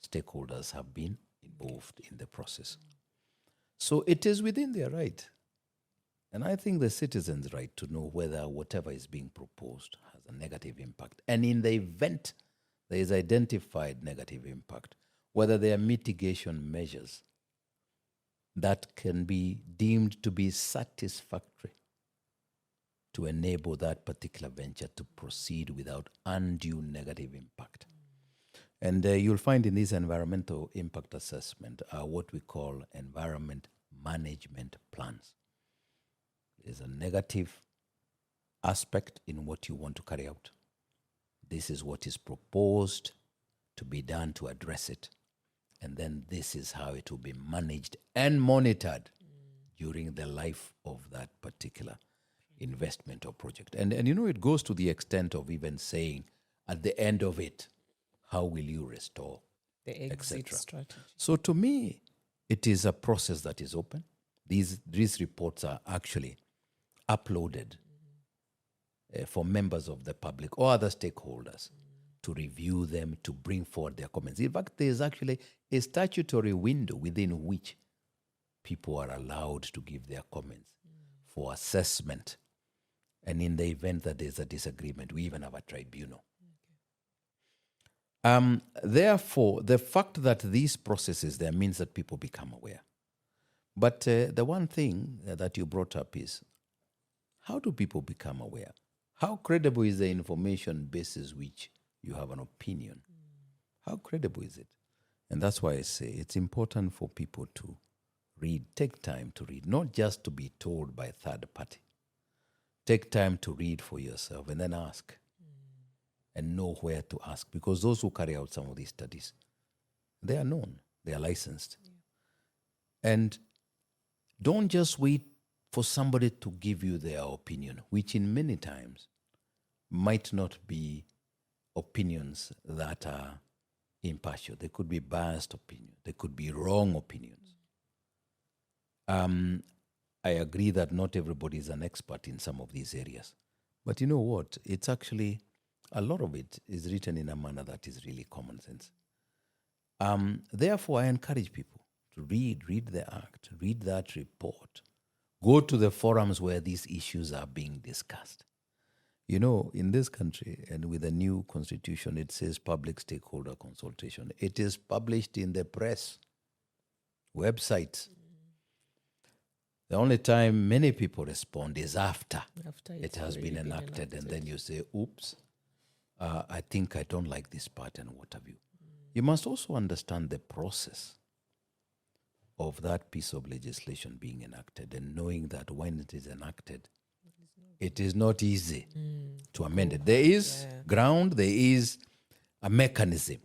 stakeholders have been involved in the process. So it is within their right, and I think the citizens' right, to know whether whatever is being proposed has a negative impact. And in the event there is identified negative impact, whether there are mitigation measures that can be deemed to be satisfactory to enable that particular venture to proceed without undue negative impact. And you'll find in this environmental impact assessment what we call environment management plans. There's a negative aspect in what you want to carry out. This is what is proposed to be done to address it. And then this is how it will be managed and monitored during the life of that particular investment or project. And it goes to the extent of even saying at the end of it, how will you restore, The exit etc. strategy. So to me, it is a process that is open. These reports are actually uploaded for members of the public or other stakeholders to review them, to bring forward their comments. In fact, there is actually a statutory window within which people are allowed to give their comments for assessment. And in the event that there's a disagreement, we even have a tribunal. Therefore, the fact that these processes there means that people become aware. But the one thing that you brought up is, how do people become aware? How credible is the information basis which you have an opinion? How credible is it? And that's why I say it's important for people to read, take time to read, not just to be told by third party. Take time to read for yourself and then ask and know where to ask, because those who carry out some of these studies, they are known, they are licensed. And don't just wait for somebody to give you their opinion, which in many times might not be opinions that are impartial. They could be biased opinions. They could be wrong opinions. I agree that not everybody is an expert in some of these areas. But you know what? It's actually, a lot of it is written in a manner that is really common sense. Therefore, I encourage people to read the act, read that report, go to the forums where these issues are being discussed. You know, in this country and with the new constitution, it says public stakeholder consultation. It is published in the press, websites. The only time many people respond is after it has been enacted. And then you say, oops, I think I don't like this part and what have you. You must also understand the process of that piece of legislation being enacted and knowing that when it is enacted, it is not easy to amend it. There is ground, there is a mechanism,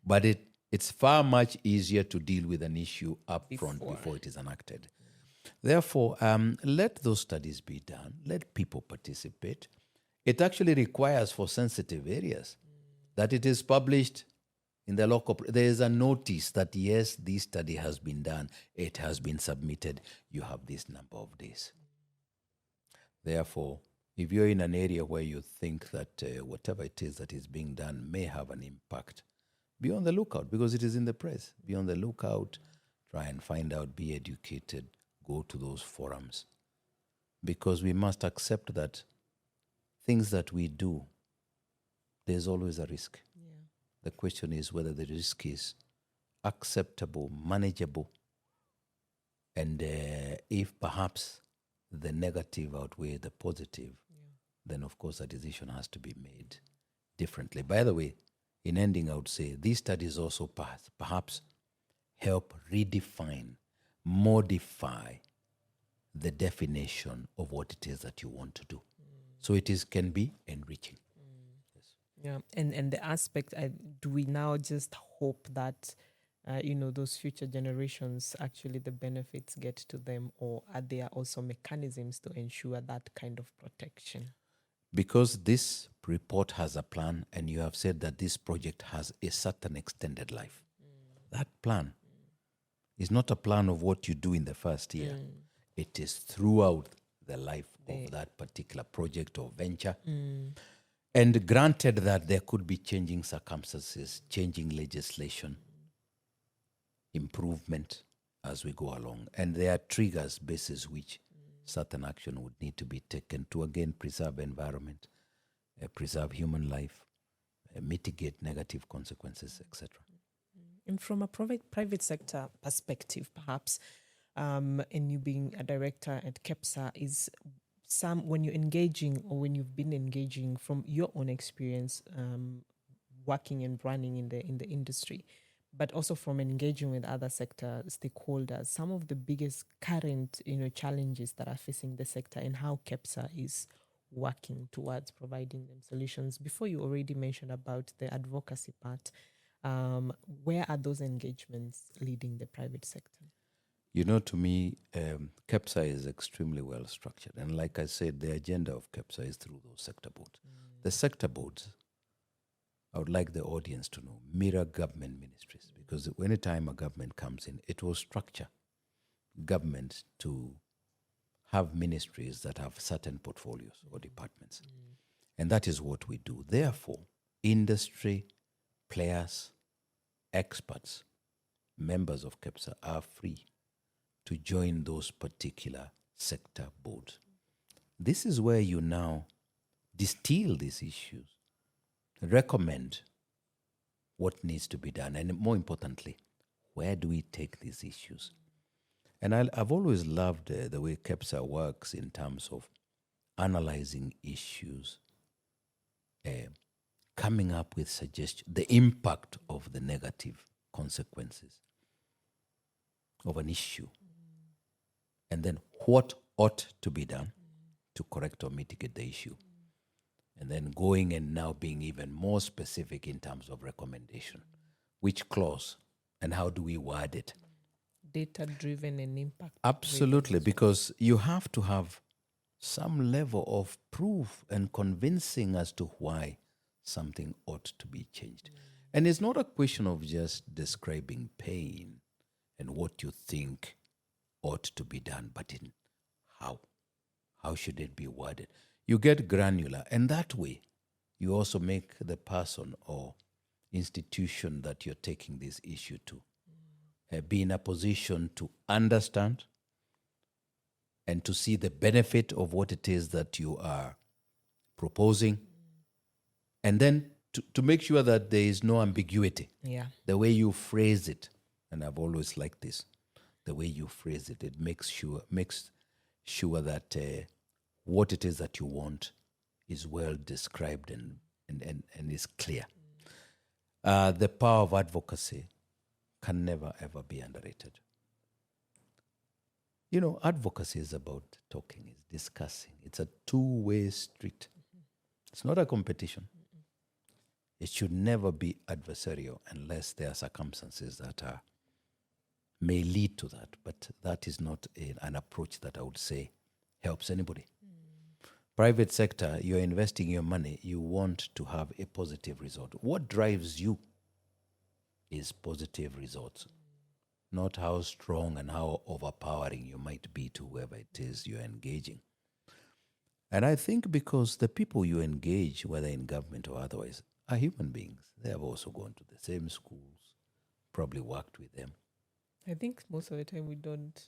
but it's far much easier to deal with an issue up front before it is enacted. Therefore, let those studies be done. Let people participate. It actually requires for sensitive areas that it is published in the local. There is a notice that, yes, this study has been done. It has been submitted. You have this number of days. Therefore, if you're in an area where you think that whatever it is that is being done may have an impact, be on the lookout, because it is in the press. Be on the lookout. Try and find out. Be educated. Go to those forums, because we must accept that things that we do, there's always a risk. The question is whether the risk is acceptable, manageable, and if perhaps the negative outweigh the positive, then of course a decision has to be made differently. By the way, in ending, I would say these studies also perhaps help redefine, modify the definition of what it is that you want to do. So it can be enriching. Yes. Yeah, and the aspect, do we now just hope that, those future generations, actually the benefits get to them, or are there also mechanisms to ensure that kind of protection? Because this report has a plan, and you have said that this project has a certain extended life. That plan is not a plan of what you do in the first year. It is throughout the life of that particular project or venture. And granted that there could be changing circumstances, changing legislation, improvement as we go along. And there are triggers basis which certain action would need to be taken to, again, preserve environment, preserve human life, mitigate negative consequences, etc. And from a private sector perspective, perhaps, and you being a director at KEPSA, is when you're engaging, or when you've been engaging from your own experience, working and running in the industry, but also from engaging with other sector stakeholders, some of the biggest current, challenges that are facing the sector and how KEPSA is working towards providing them solutions. Before, you already mentioned about the advocacy part. Where are those engagements leading the private sector? To me, KEPSA is extremely well structured. And like I said, the agenda of KEPSA is through those sector boards. The sector boards, I would like the audience to know, mirror government ministries, because anytime a government comes in, it will structure government to have ministries that have certain portfolios or departments. And that is what we do. Therefore, industry, players, experts, members of KEPSA are free to join those particular sector boards. This is where you now distill these issues, recommend what needs to be done, and more importantly, where do we take these issues? And I've always loved the way KEPSA works in terms of analyzing issues, coming up with suggestions, the impact of the negative consequences of an issue, and then what ought to be done to correct or mitigate the issue. And then going and now being even more specific in terms of recommendation. Which clause and how do we word it? Data-driven and impact. Absolutely, because you have to have some level of proof and convincing as to why something ought to be changed. And it's not a question of just describing pain and what you think ought to be done, but in how. How should it be worded? You get granular, and that way you also make the person or institution that you're taking this issue to be in a position to understand and to see the benefit of what it is that you are proposing, and then to make sure that there is no ambiguity. Yeah. The way you phrase it, and I've always liked this, the way you phrase it, it makes sure that what it is that you want is well described and is clear. The power of advocacy can never, ever be underrated. Advocacy is about talking, it's discussing. It's a two-way street. It's not a competition. It should never be adversarial unless there are circumstances that may lead to that. But that is not an approach that I would say helps anybody. Private sector, you're investing your money, you want to have a positive result. What drives you is positive results, not how strong and how overpowering you might be to whoever it is you're engaging. And I think because the people you engage, whether in government or otherwise, are human beings. They have also gone to the same schools, probably worked with them. I think most of the time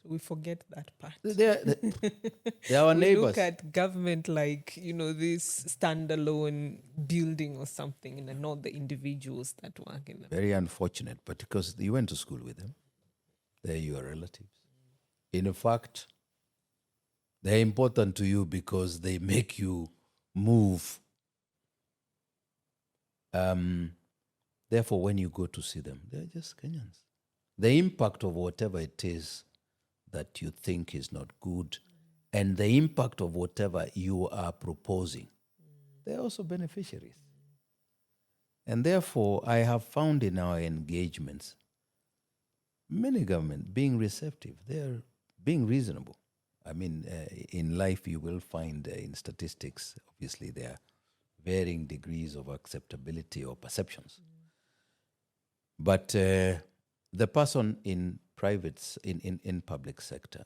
we forget that part. They're our neighbors. We look at government like, this standalone building or something, and not the individuals that work in them. Very unfortunate, but because you went to school with them, they're your relatives. In fact, they're important to you because they make you move. Therefore, when you go to see them, they're just Kenyans. The impact of whatever it is that you think is not good, and the impact of whatever you are proposing, they're also beneficiaries. And therefore, I have found in our engagements, many government being receptive, they're being reasonable. I mean, in life you will find in statistics, obviously there are varying degrees of acceptability or perceptions. But the person in public sector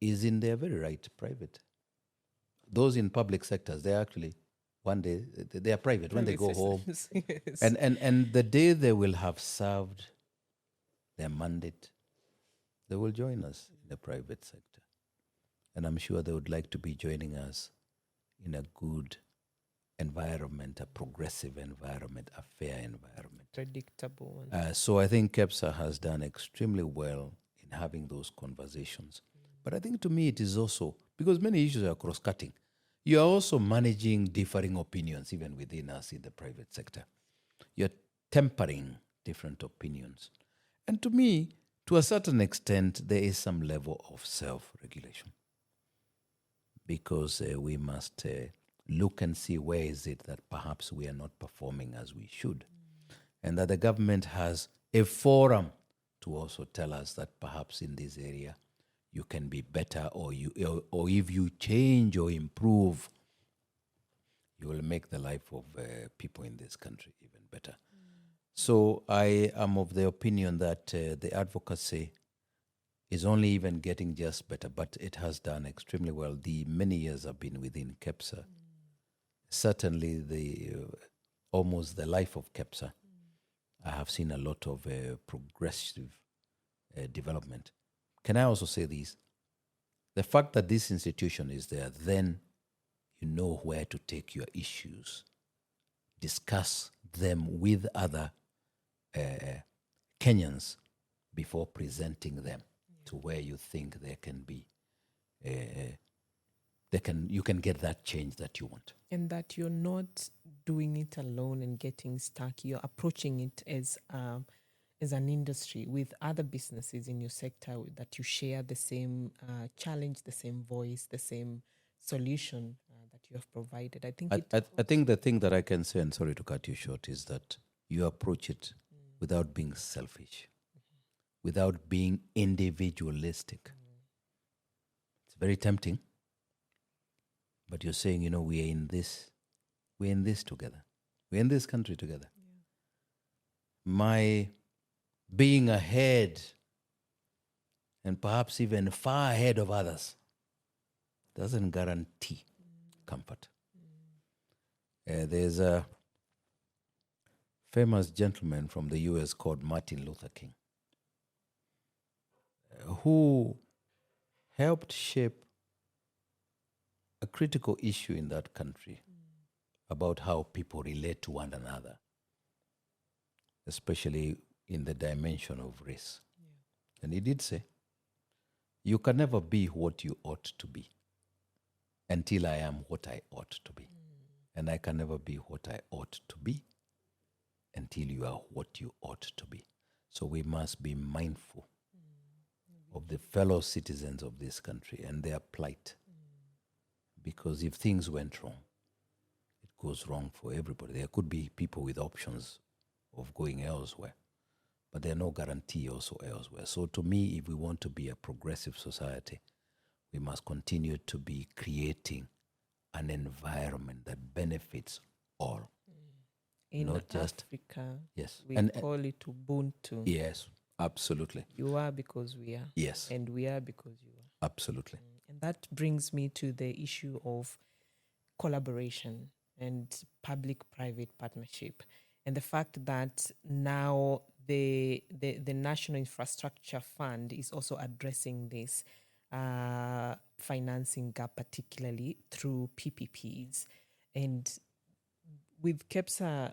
is in their very right private. Those in public sectors, they're actually, one day, they are private when they go home. Yes. And the day they will have served their mandate, they will join us in the private sector. And I'm sure they would like to be joining us in a good environment, a progressive environment, a fair environment. Predictable. So I think KEPSA has done extremely well in having those conversations. But I think to me it is also, because many issues are cross-cutting, you are also managing differing opinions even within us in the private sector. You're tempering different opinions. And to me, to a certain extent, there is some level of self-regulation, because we must look and see where is it that perhaps we are not performing as we should, and that the government has a forum to also tell us that perhaps in this area you can be better, or if you change or improve, you will make the life of people in this country even better. So I am of the opinion that the advocacy is only even getting just better, but it has done extremely well. The many years I've been within KEPSA, certainly almost the life of KEPSA, I have seen a lot of progressive development. Can I also say this? The fact that this institution is there, then you know where to take your issues, discuss them with other Kenyans before presenting them to where you think there can be, you can get that change that you want. And that you're not doing it alone and getting stuck. You're approaching it as an industry with other businesses in your sector, that you share the same challenge, the same voice, the same solution that you have provided. I think I think the thing that I can say, and sorry to cut you short, is that you approach it without being selfish, without being individualistic. It's very tempting, but you're saying, we're in this together. We're in this country together. My being ahead, and perhaps even far ahead of others, doesn't guarantee comfort. There's a famous gentleman from the US called Martin Luther King, who helped shape a critical issue in that country about how people relate to one another, especially in the dimension of race. And he did say, you can never be what you ought to be until I am what I ought to be. And I can never be what I ought to be until you are what you ought to be. So we must be mindful of the fellow citizens of this country and their plight. Because if things went wrong, it goes wrong for everybody. There could be people with options of going elsewhere, but there are no guarantee also elsewhere. So to me, if we want to be a progressive society, we must continue to be creating an environment that benefits all. In not just Africa, yes, we and call it Ubuntu. Yes, absolutely. You are because we are. Yes, and we are because you are. Absolutely. And that brings me to the issue of collaboration and public-private partnership, and the fact that now the National Infrastructure Fund is also addressing this financing gap, particularly through PPPs. And with KEPSA,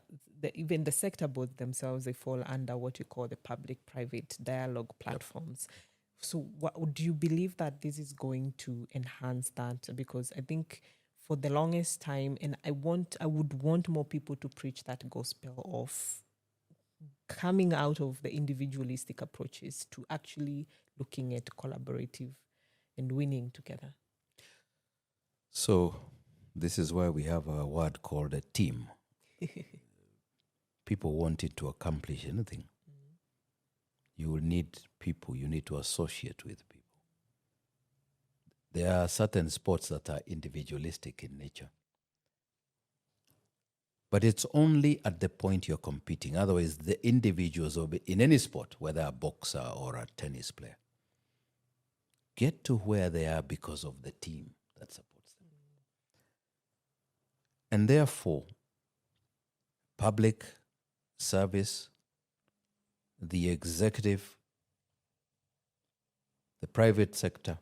even the sector boards themselves, they fall under what you call the public-private dialogue platforms. Yep. So do you believe that this is going to enhance that? Because I think for the longest time, and I would want more people to preach that gospel of coming out of the individualistic approaches to actually looking at collaborative and winning together. So this is why we have a word called a team. People wanting to accomplish anything. You will need people. You need to associate with people. There are certain sports that are individualistic in nature. But it's only at the point you're competing. Otherwise, the individuals in any sport, whether a boxer or a tennis player, get to where they are because of the team that supports them. And therefore, public service, the executive, the private sector,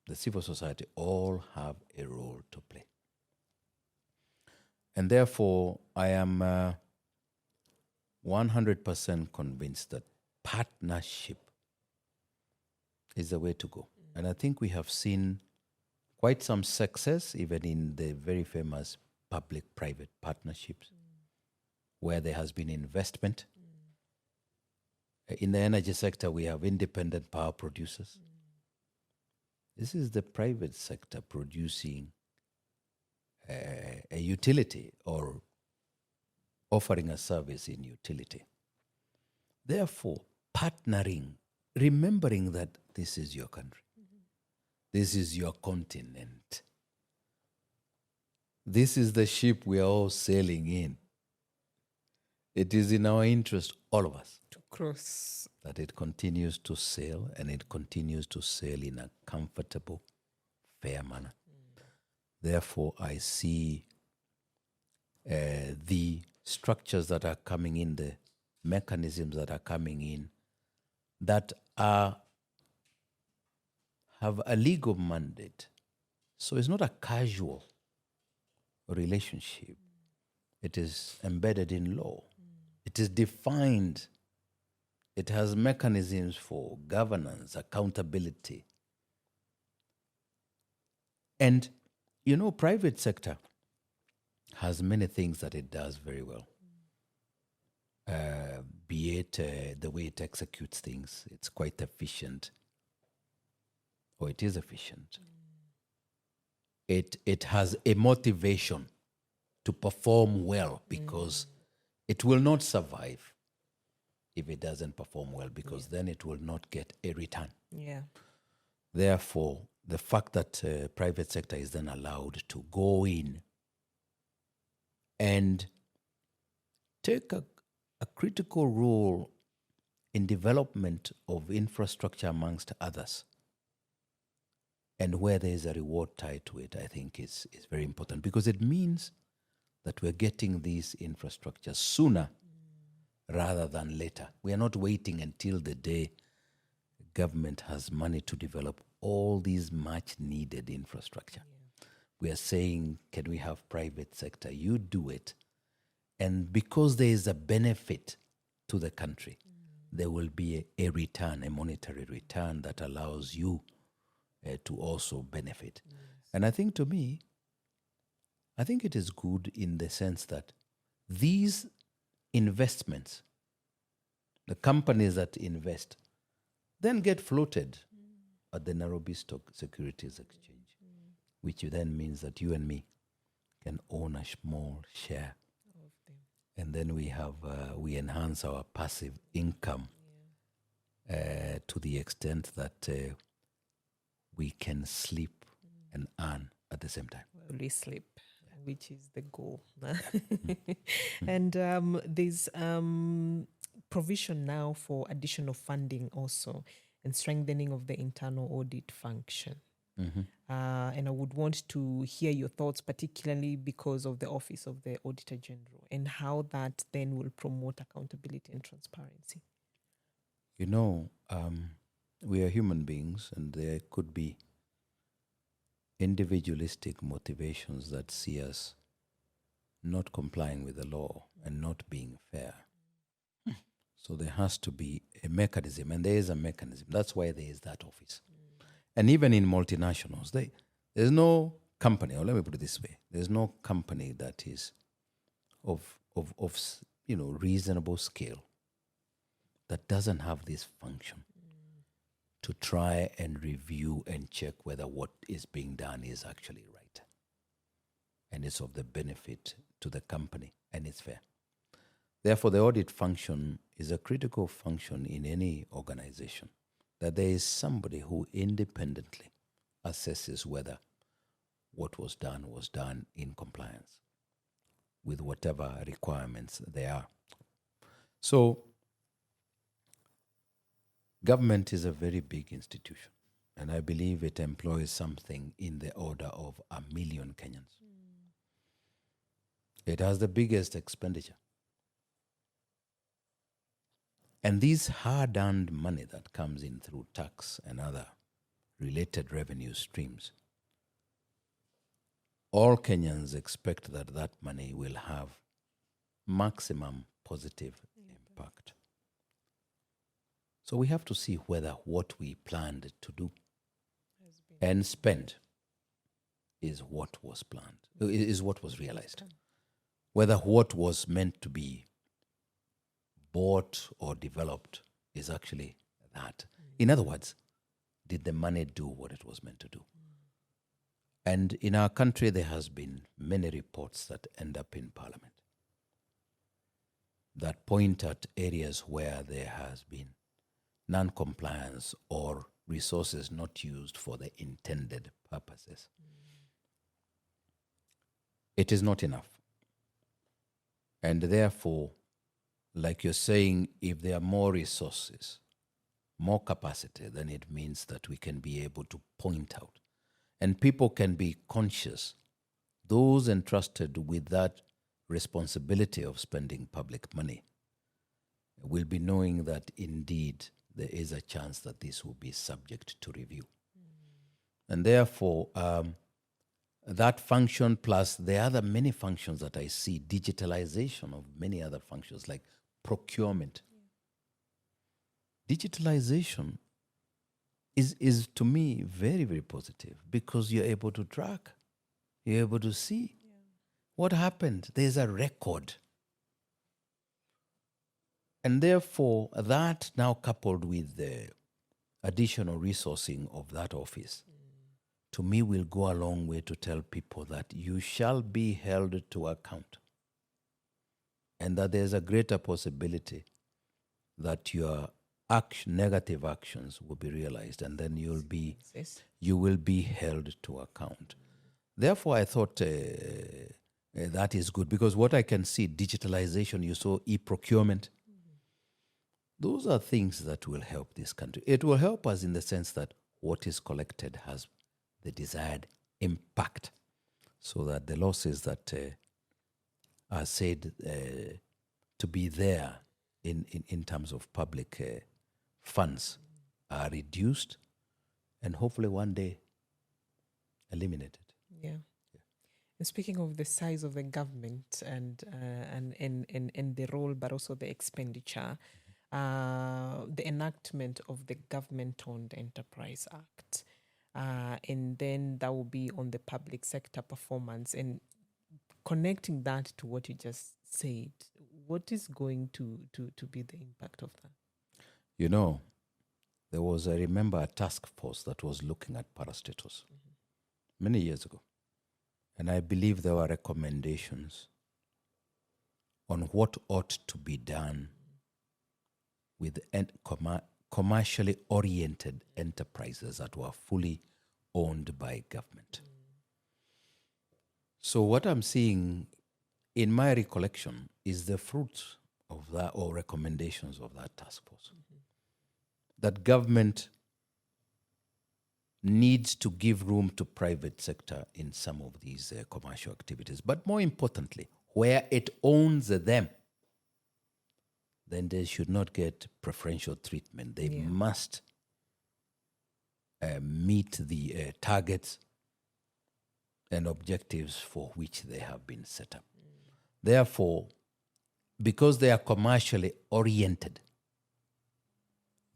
the civil society, all have a role to play. And therefore, I am 100% convinced that partnership is the way to go. And I think we have seen quite some success, even in the very famous public-private partnerships. where there has been investment. In the energy sector, we have independent power producers. This is the private sector producing a utility or offering a service in utility. Therefore, partnering, remembering that this is your country, this is your continent, this is the ship we are all sailing in. It is in our interest, all of us, To cross. that it continues to sail, and it continues to sail in a comfortable, fair manner. Therefore, I see the structures that are coming in, the mechanisms that are coming in, that have a legal mandate. So it's not a casual relationship. It is embedded in law. It is defined. It has mechanisms for governance, accountability. And, private sector has many things that it does very well. Be it the way it executes things, it's quite efficient, or it is efficient. It has a motivation to perform well, because it will not survive if it doesn't perform well, because then it will not get a return. Yeah. Therefore, the fact that private sector is then allowed to go in and take a critical role in development of infrastructure amongst others, and where there is a reward tied to it, I think is very important, because it means that we're getting these infrastructures sooner rather than later. We are not waiting until the day government has money to develop all these much needed infrastructure. We are saying, can we have private sector? You do it. And because there is a benefit to the country, there will be a return, a monetary return that allows you to also benefit. And I think, to me, I think it is good in the sense that these investments, the companies that invest, then get floated at the Nairobi Stock Securities Exchange, which then means that you and me can own a small share. And then we enhance our passive income to the extent that we can sleep and earn at the same time. We sleep, which is the goal. And there's provision now for additional funding also, and strengthening of the internal audit function. And I would want to hear your thoughts, particularly because of the Office of the Auditor-General, and how that then will promote accountability and transparency. We are human beings, and there could be individualistic motivations that see us not complying with the law and not being fair. So there has to be a mechanism, and there is a mechanism. That's why there is that office. And even in multinationals, there's no company, or let me put it this way, there's no company that is of reasonable scale that doesn't have this function to try and review and check whether what is being done is actually right, and it's of the benefit to the company, and it's fair. Therefore, the audit function is a critical function in any organization, that there is somebody who independently assesses whether what was done in compliance with whatever requirements there are. So, government is a very big institution, and I believe it employs something in the order of 1 million Kenyans. It has the biggest expenditure. And these hard-earned money that comes in through tax and other related revenue streams, all Kenyans expect that that money will have maximum positive impact. So we have to see whether what we planned to do and spend is what was planned, is what was realized. Whether what was meant to be bought or developed is actually that. In other words, did the money do what it was meant to do? And in our country, there has been many reports that end up in Parliament that point at areas where there has been non-compliance or resources not used for the intended purposes. It is not enough. And therefore, like you're saying, if there are more resources, more capacity, then it means that we can be able to point out. And people can be conscious. Those entrusted with that responsibility of spending public money will be knowing that indeed there is a chance that this will be subject to review. And therefore, that function plus the other many functions that I see, digitalization of many other functions like procurement. Digitalization is to me very, very positive because you're able to track, you're able to see what happened. There's a record. And therefore, that now coupled with the additional resourcing of that office, to me will go a long way to tell people that you shall be held to account and that there's a greater possibility that your negative actions will be realized and then you will be held to account. Therefore, I thought that is good because what I can see, digitalization, you saw e-procurement, those are things that will help this country. It will help us in the sense that what is collected has the desired impact so that the losses that are said to be there in terms of public funds are reduced and hopefully one day eliminated. Yeah. And speaking of the size of the government and the role, but also the expenditure, the enactment of the Government-Owned Enterprise Act, and then that will be on the public sector performance. And connecting that to what you just said, what is going to be the impact of that? You know, there was, I remember, a task force that was looking at parastatals many years ago. And I believe there were recommendations on what ought to be done with commercially oriented enterprises that were fully owned by government. So what I'm seeing in my recollection is the fruits of that or recommendations of that task force. That government needs to give room to private sector in some of these commercial activities. But more importantly, where it owns them, then they should not get preferential treatment. They must meet the targets and objectives for which they have been set up. Therefore, because they are commercially oriented,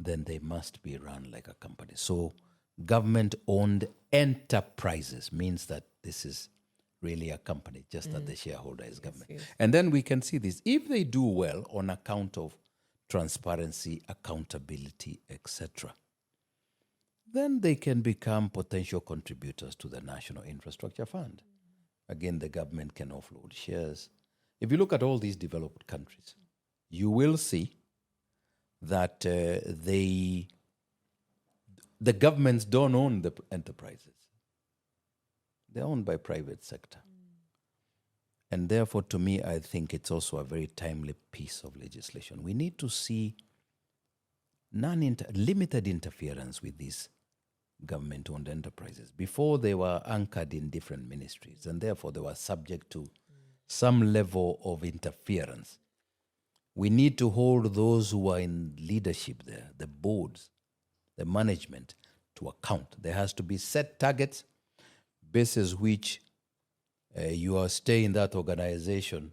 then they must be run like a company. So government-owned enterprises means that this is really a company, just that the shareholder is government. Yes. And then we can see this. If they do well on account of transparency, accountability, etc., then they can become potential contributors to the National Infrastructure Fund. Again, the government can offload shares. If you look at all these developed countries, you will see that the governments don't own the enterprises. They're owned by private sector. And therefore, to me, I think it's also a very timely piece of legislation. We need to see limited interference with these government-owned enterprises. Before, they were anchored in different ministries, and therefore they were subject to some level of interference. We need to hold those who are in leadership there, the boards, the management, to account. There has to be set targets basis which your stay in that organization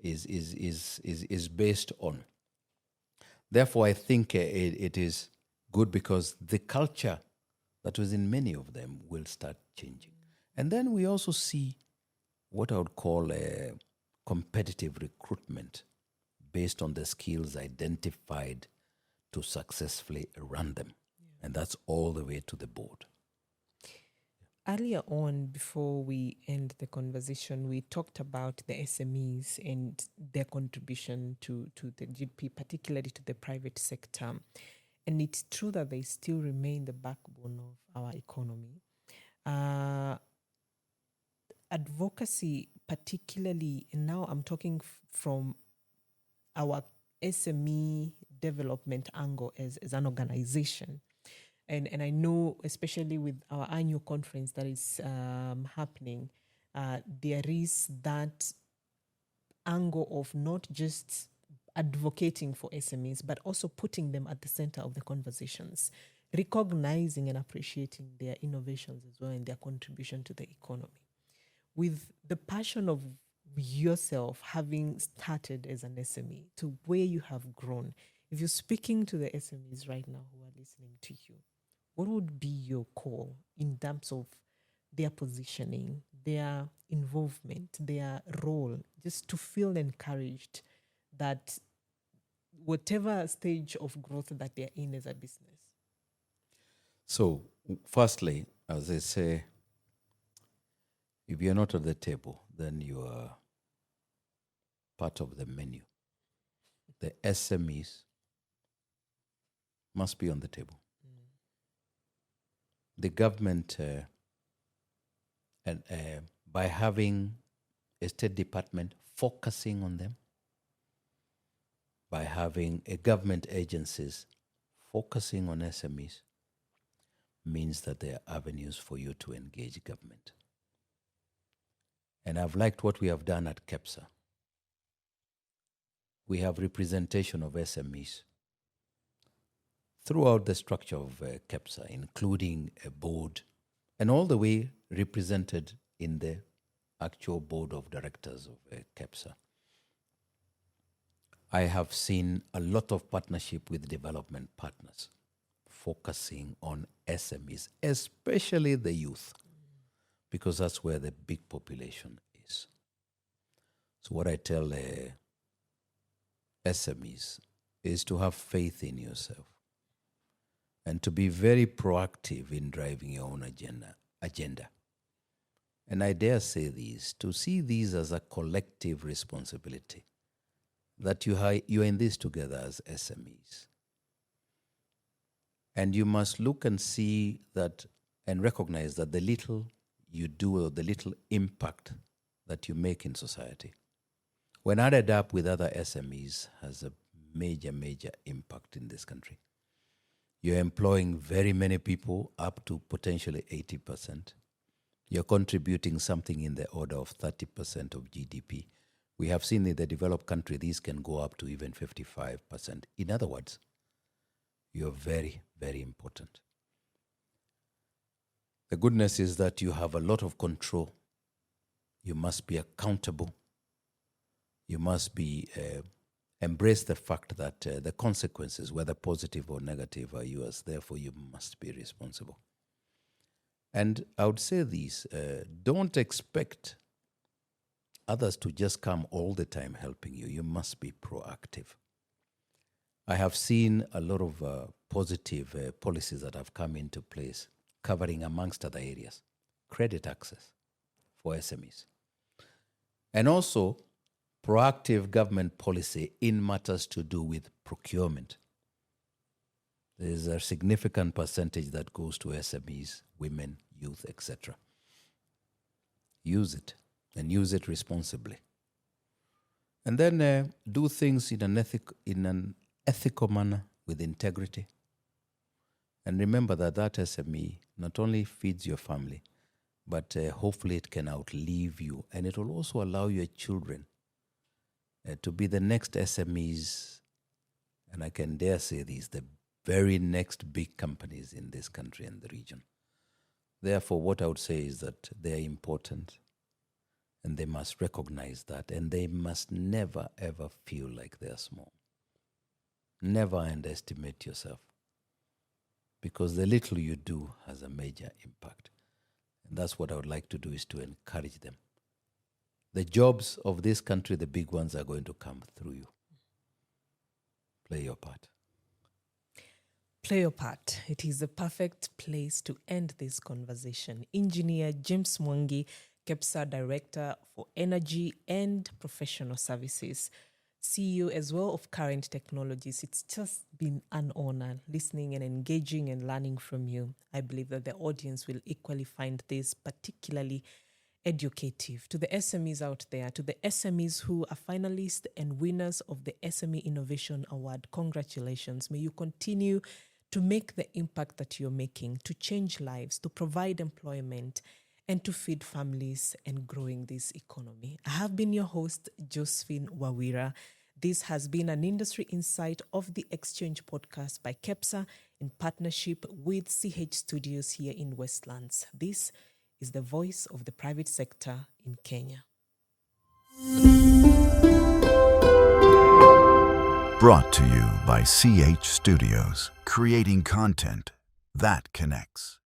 is based on. Therefore, I think it is good because the culture that was in many of them will start changing. And then we also see what I would call a competitive recruitment based on the skills identified to successfully run them. And that's all the way to the board. Earlier on, before we end the conversation, we talked about the SMEs and their contribution to the GDP, particularly to the private sector. And it's true that they still remain the backbone of our economy. Advocacy, particularly, and now I'm talking from our SME development angle as an organization. And I know, especially with our annual conference that is happening, there is that angle of not just advocating for SMEs, but also putting them at the center of the conversations, recognizing and appreciating their innovations as well and their contribution to the economy. With the passion of yourself having started as an SME to where you have grown, if you're speaking to the SMEs right now who are listening to you, what would be your call in terms of their positioning, their involvement, their role, just to feel encouraged that whatever stage of growth that they're in as a business? So, firstly, as I say, if you're not at the table, then you are part of the menu. The SMEs must be on the table. The government, by having a State Department focusing on them, by having a government agencies focusing on SMEs, means that there are avenues for you to engage government. And I've liked what we have done at KEPSA. We have representation of SMEs throughout the structure of KEPSA, including a board, and all the way represented in the actual board of directors of KEPSA. I have seen a lot of partnership with development partners focusing on SMEs, especially the youth, because that's where the big population is. So what I tell SMEs is to have faith in yourself and to be very proactive in driving your own agenda. And I dare say this, to see these as a collective responsibility, that you are in this together as SMEs. And you must look and see that and recognize that the little you do or the little impact that you make in society, when added up with other SMEs, has a major, major impact in this country. You're employing very many people, up to potentially 80%. You're contributing something in the order of 30% of GDP. We have seen in the developed country, these can go up to even 55%. In other words, you're very, very important. The goodness is that you have a lot of control. You must be accountable. You must be embrace the fact that the consequences, whether positive or negative, are yours. Therefore, you must be responsible. And I would say this, don't expect others to just come all the time helping you. You must be proactive. I have seen a lot of positive policies that have come into place, covering, amongst other areas, credit access for SMEs. And also, proactive government policy in matters to do with procurement. There is a significant percentage that goes to SMEs, women, youth, etc. Use it, and use it responsibly. And then do things in an ethical manner with integrity. And remember that SME not only feeds your family, but hopefully it can outlive you, and it will also allow your children to be the next SMEs, and I can dare say these, the very next big companies in this country and the region. Therefore, what I would say is that they are important, and they must recognize that, and they must never, ever feel like they are small. Never underestimate yourself, because the little you do has a major impact. And that's what I would like to do, is to encourage them. The jobs of this country, the big ones, are going to come through you. Play your part. Play your part. It is the perfect place to end this conversation. Engineer James Mwangi, KEPSA Director for Energy and Professional Services, CEO as well of Kurrent Technologies. It's just been an honor listening and engaging and learning from you. I believe that the audience will equally find this particularly educative. To the SMEs out there, to the SMEs who are finalists and winners of the SME Innovation Award, congratulations. May you continue to make the impact that you're making, to change lives, to provide employment, and to feed families and growing this economy. I have been your host, Josephine Wawira. This has been an industry insight of the Exchange podcast by KEPSA in partnership with CH Studios here in Westlands. This is the voice of the private sector in Kenya. Brought to you by CH Studios, creating content that connects.